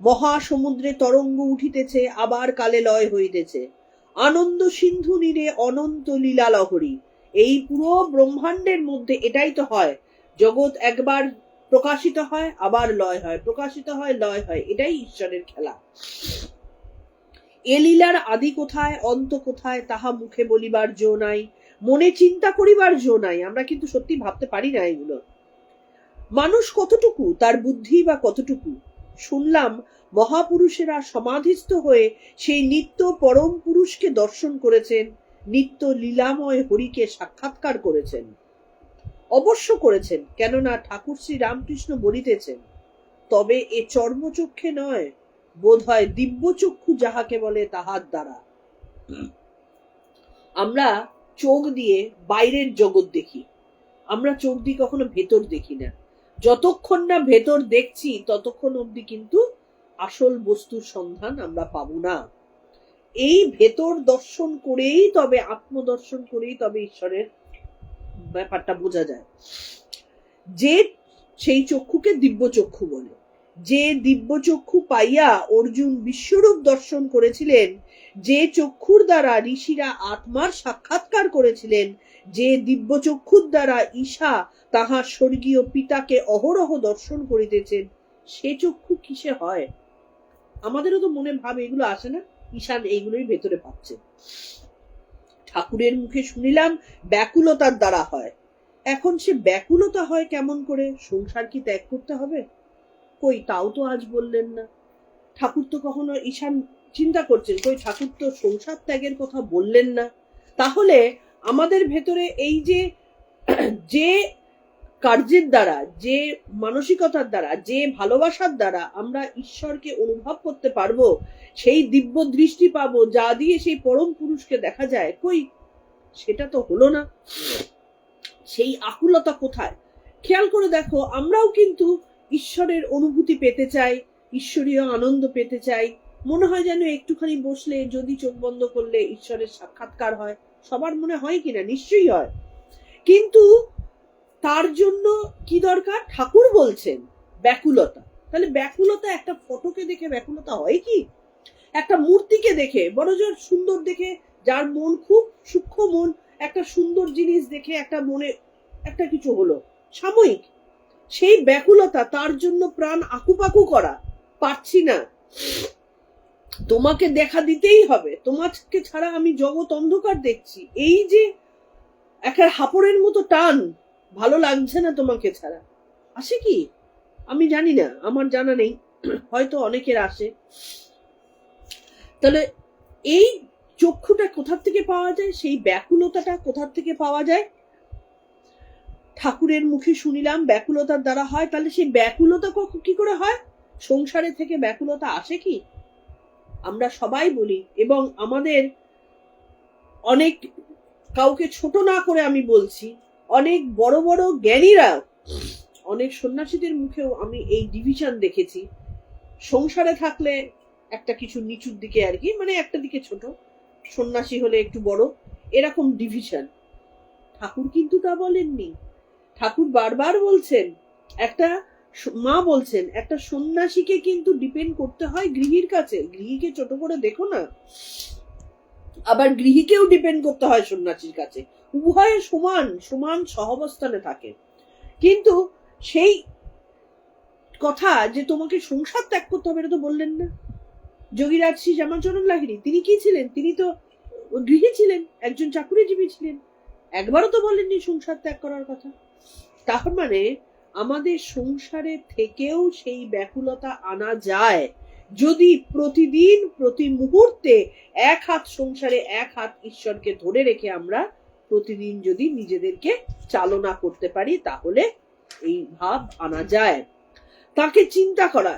মহা সমুদ্রে তরঙ্গ উঠিতেছে, আবার কালে লয় হইতেছে। আনন্দ সিন্ধু নীরে অনন্ত লীলা লহরী। এই পুরো ব্রহ্মাণ্ডের মধ্যে এটাই তো হয়। জগৎ একবার প্রকাশিত হয়, আবার লয় হয়, প্রকাশিত হয়, লয় হয়। এটাই ঈশ্বরের খেলা। এ লীলার আদি কোথায়, অন্ত কোথায়, তাহা মুখে বলিবার জো নাই, মনে চিন্তা করিবার জো নাই। আমরা কিন্তু সত্যি ভাবতে পারি না এগুলো। মানুষ কতটুকু, তার বুদ্ধি বা কতটুকু। শুনলাম মহাপুরুষেরা সমাধিস্থ হয়ে সেই নিত্য পরম পুরুষকে দর্শন করেছেন, নিত্য লীলাময় হরিকে সাক্ষাৎকার করেছেন। অবশ্য করেছেন, কেননা ঠাকুর শ্রী রামকৃষ্ণ বলিতেছেন, তবে এ চর্মচক্ষে নয়, বোধ হয় দিব্যচক্ষু যাহাকে বলে তাহার দ্বারা। আমরা চোখ দিয়ে বাইরের জগৎ দেখি, আমরা চোখ দিয়ে কখনো ভেতর দেখি না। যতক্ষণ না ভেতর দেখছি, ততক্ষণ অবধি কিন্তু আসল বস্তুর সন্ধান আমরা পাবো না। এই ভেতর দর্শন করেই তবে, আত্মদর্শন করেই তবে ঈশ্বরের ব্যাপারটা বোঝা যায়। যে সেই চক্ষুকে দিব্য চক্ষু বলে। যে দিব্যচক্ষু পাইয়া অর্জুন বিশ্বরূপ দর্শন করেছিলেন, যে চক্ষুর দ্বারা ঋষিরা আত্মার সাক্ষাৎকার করেছিলেন, যে দিব্যচক্ষুর দ্বারা ঈশা তাহার স্বর্গীয় পিতাকে অহরহ দর্শন করিতেছেন, সে চক্ষু কিসে হয়? আমাদেরও তো মনে ভাব এগুলো আসে না? ঈশান এইগুলোই ভেতরে পাচ্ছে। ঠাকুরের মুখে শুনিলাম ব্যাকুলতার দ্বারা হয়। এখন সে ব্যাকুলতা হয় কেমন করে? সংসার কি ত্যাগ করতে হবে? কই, তাও তো আজ বললেন না। ঠাকুর তো কখনো ঈশান চিন্তা করছেন, কই ঠাকুর তো সংসার ত্যাগের কথা বললেন না। তাহলে আমাদের ভেতরে এই যে যে কার্যের দ্বারা, যে মানসিকতার দ্বারা, যে ভালোবাসার দ্বারা আমরা ঈশ্বরকে অনুভব করতে পারবো, সেই দিব্য দৃষ্টি পাবো যা দিয়ে সেই পরম পুরুষকে দেখা যায়, কই সেটা তো হলো না। সেই আকুলতা কোথায়? খেয়াল করে দেখো, আমরাও কিন্তু ঈশ্বরের অনুভূতি পেতে চাই, ঈশ্বরীয় আনন্দ পেতে চাই। মনে হয় যেন একটুখানি বসলে, যদি চোখ বন্ধ করলে ঈশ্বরের সাক্ষাৎকার হয়। সবার মনে হয় কিনা? নিশ্চয়ই হয়। কিন্তু তার জন্য কি দরকার? ঠাকুর বলছেন ব্যাকুলতা। তাহলে ব্যাকুলতা, একটা ফটোকে দেখে ব্যাকুলতা হয় কি? একটা মূর্তিকে দেখে, বড়জোর সুন্দর দেখে, যার মন খুব সূক্ষ্ম মন, একটা সুন্দর জিনিস দেখে একটা মনে একটা কিছু হলো সাময়িক, সেই ব্যাকুলতা, তার জন্য প্রাণ আকুপাকু করা, পারছি না, তোমাকে দেখা দিতেই হবে, তোমাকে ছাড়া আমি জগৎ অন্ধকার দেখছি, এই যে একটা হাপড়ের মতো টান, ভালো লাগছে না তোমাকে ছাড়া, আসে কি? আমি জানি না, আমার জানা নেই, হয়তো অনেকের আসে। তাহলে এই চক্ষুটা কোথার থেকে পাওয়া যায়? সেই ব্যাকুলতাটা কোথার থেকে পাওয়া যায়? ঠাকুরের মুখে শুনিলাম ব্যাকুলতার দ্বারা হয়। তাহলে সেই ব্যাকুলতা কি করে হয়? সংসারে থেকে ব্যাকুলতা আসে কি? আমরা সবাই বলি, এবং আমাদের অনেক, কাউকে ছোট না করে আমি বলছি, অনেক বড় বড় জ্ঞানীরা, অনেক সন্ন্যাসীদের মুখেও আমি এই ডিভিশন দেখেছি। সংসারে থাকলে একটা কিছু নিচুর দিকে আর কি, মানে একটা দিকে ছোট, সন্ন্যাসী হলে একটু বড়, এরকম ডিভিশন। ঠাকুর কিন্তু তা বলেননি। ঠাকুর বারবার বলছেন, একটা মা বলছেন, একটা সন্ন্যাসীকে কিন্তু ডিপেন্ড করতে হয় গৃহীর কাছে। গৃহীকে ছোট করে দেখো না, আবার গৃহীকেও ডিপেন্ড করতে হয় সন্ন্যাসীর কাছে। উভয়ে সমান সমান সহাবস্থানে থাকে। কিন্তু সেই কথা যে তোমাকে সংসার ত্যাগ করতে হবে, এটা তো বললেন না। যোগীরাজ শ্রী শ্যামাচরণ লাহিড়ী, তিনি কি ছিলেন? তিনি তো গৃহী ছিলেন, একজন চাকুরিজীবী ছিলেন। একবারও তো বলেননি সংসার ত্যাগ করার কথা। তার মানে আমাদের সংসারে থেকেও সেই ব্যাকুলতা আনা যায়, যদি প্রতিদিন প্রতি মুহূর্তে এক হাত সংসারে, এক হাত ঈশ্বরকে ধরে রেখে আমরা প্রতিদিন যদি নিজেদেরকে চালনা করতে পারি, তাহলে এই ভাব আনা যায়। তাকে চিন্তা করা।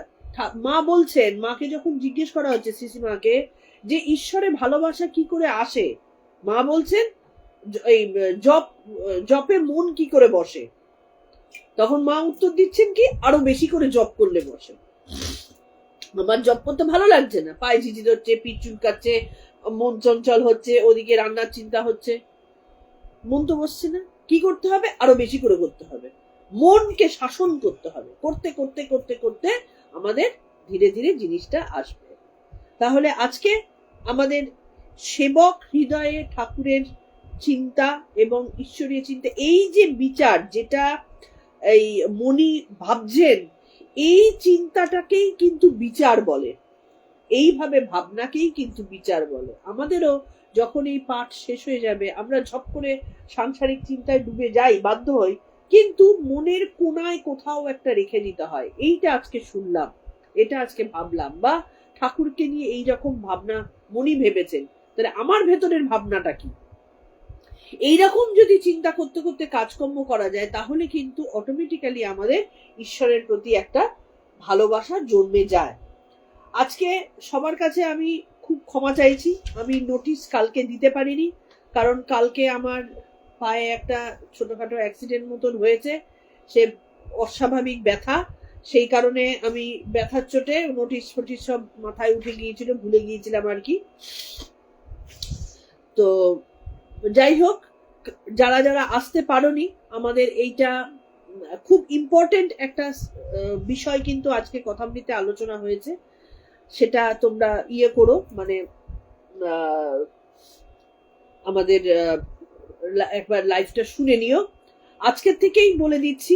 মা বলছেন, মাকে যখন জিজ্ঞেস করা হচ্ছে শ্রীশ্রীমাকে যে ঈশ্বরে ভালোবাসা কি করে আসে, মা বলছেন এই জপে মন কি করে বসে। তখন মা উত্তর দিচ্ছেন কি, আরো বেশি করে জপ করলে বসে। আমার জপ করতে ভালো লাগছে না, পায়ে ঝিঝি ধরছে, পিঠ চুলকাচ্ছে, মন চঞ্চল হচ্ছে, ওদিকে রান্নার চিন্তা হচ্ছে, মন তো বসছে না। কি করতে হবে? আরো বেশি করে করতে হবে, মনকে শাসন করতে হবে। করতে করতে করতে করতে আমাদের ধীরে ধীরে জিনিসটা আসবে। তাহলে আজকে আমাদের সেবক হৃদয়ে ঠাকুরের চিন্তা এবং ঈশ্বরীয় চিন্তা, এই যে বিচার, যেটা এই মনি ভাবছেন, এই চিন্তাটাকেই কিন্তু বিচার বলে, এইভাবে ভাবনাকেই কিন্তু বিচার বলে। আমাদেরও যখন এই পাঠ শেষ হয়ে যাবে, আমরা ঝপ করে সাংসারিক চিন্তায় ডুবে যাই, বাধ্য হই, কিন্তু মনের কোনায় কোথাও একটা রেখে দিতে হয়, এইটা আজকে শুনলাম, এটা আজকে ভাবলাম, বা ঠাকুরকে নিয়ে এই রকম ভাবনা মনি ভেবেছেন, তাহলে আমার ভেতরের ভাবনাটা কি? এইরকম যদি চিন্তা করতে করতে কাজকর্ম করা যায়, তাহলে কিন্তু অটোমেটিক্যালি আমাদের ঈশ্বরের প্রতি একটা ভালোবাসা জন্মে যায়। আজকে সবার কাছে আমি খুব ক্ষমা চাইছি, আমি নোটিশ কালকে দিতে পারিনি, কারণ কালকে আমার পায়ে একটা ছোটখাটো অ্যাক্সিডেন্ট মতন হয়েছে, সে অস্বাভাবিক ব্যথা, সেই কারণে আমি ব্যথার চোটে নোটিশ ফটিশ সব মাথায় উঠে গিয়েছিল, ভুলে গিয়েছিলাম আর কি। তো যাই হোক, যারা যারা আসতে পারোনি, আমাদের এইটা খুব ইম্পর্টেন্ট একটা বিষয় কিন্তু আজকে কথামৃতে আলোচনা হয়েছে, সেটা তোমরা করো, মানে আমাদের একবার লাইভটা শুনে নিও। আজকের থেকেই বলে দিচ্ছি,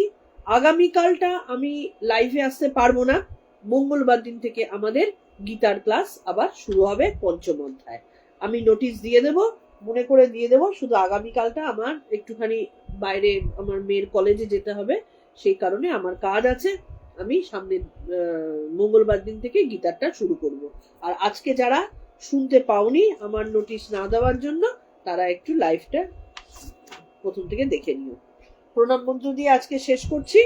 আগামীকালটা আমি লাইভে আসতে পারবো না। মঙ্গলবার দিন থেকে আমাদের গীতার ক্লাস আবার শুরু হবে, পঞ্চম অধ্যায়। আমি নোটিশ দিয়ে দেব, মনে করে দিয়ে দেব। শুধু আগামীকালটা আমার একটুখানি বাইরে আমার মেয়ের কলেজে যেতে হবে, সেই কারণে আমার কাজ আছে। আমি সামনে মঙ্গলবার দিন থেকে গীতারটা শুরু করব। আর আজকে যারা শুনতে পাওনি আমার নোটিশ না দেওয়ার জন্য, তারা একটু লাইভটা প্রথম থেকে দেখে নিও। প্রণাম মন্ত্র দিয়ে আজকে শেষ করছি।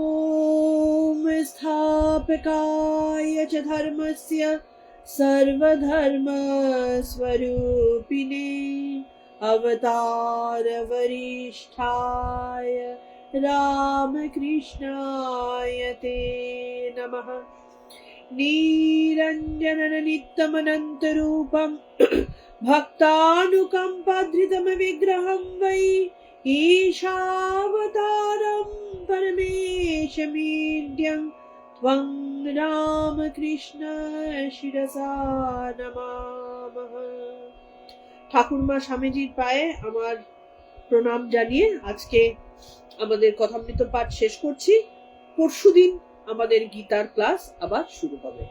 ওম স্থাপকায় চ ধর্মস্য সর্বধর্ম স্বরূপিণে অবতার বরিষ্ঠায় রামকৃষ্ণায় তে নমঃ। নিরঞ্জনন নিত্যমনন্তরূপম ভক্তানুকম্পাধৃতম বিগ্রহম বৈ ঈশাবতারম পরমেশমীড্যং ত্বং রামকৃষ্ণ শিরসা নমামঃ। ঠাকুরমা স্বামীজির পায়ে আমার প্রণাম জানিয়ে আজকে আমাদের কথামৃত পাঠ শেষ করছি। পরশুদিন আমাদের গীতার ক্লাস আবার শুরু হবে।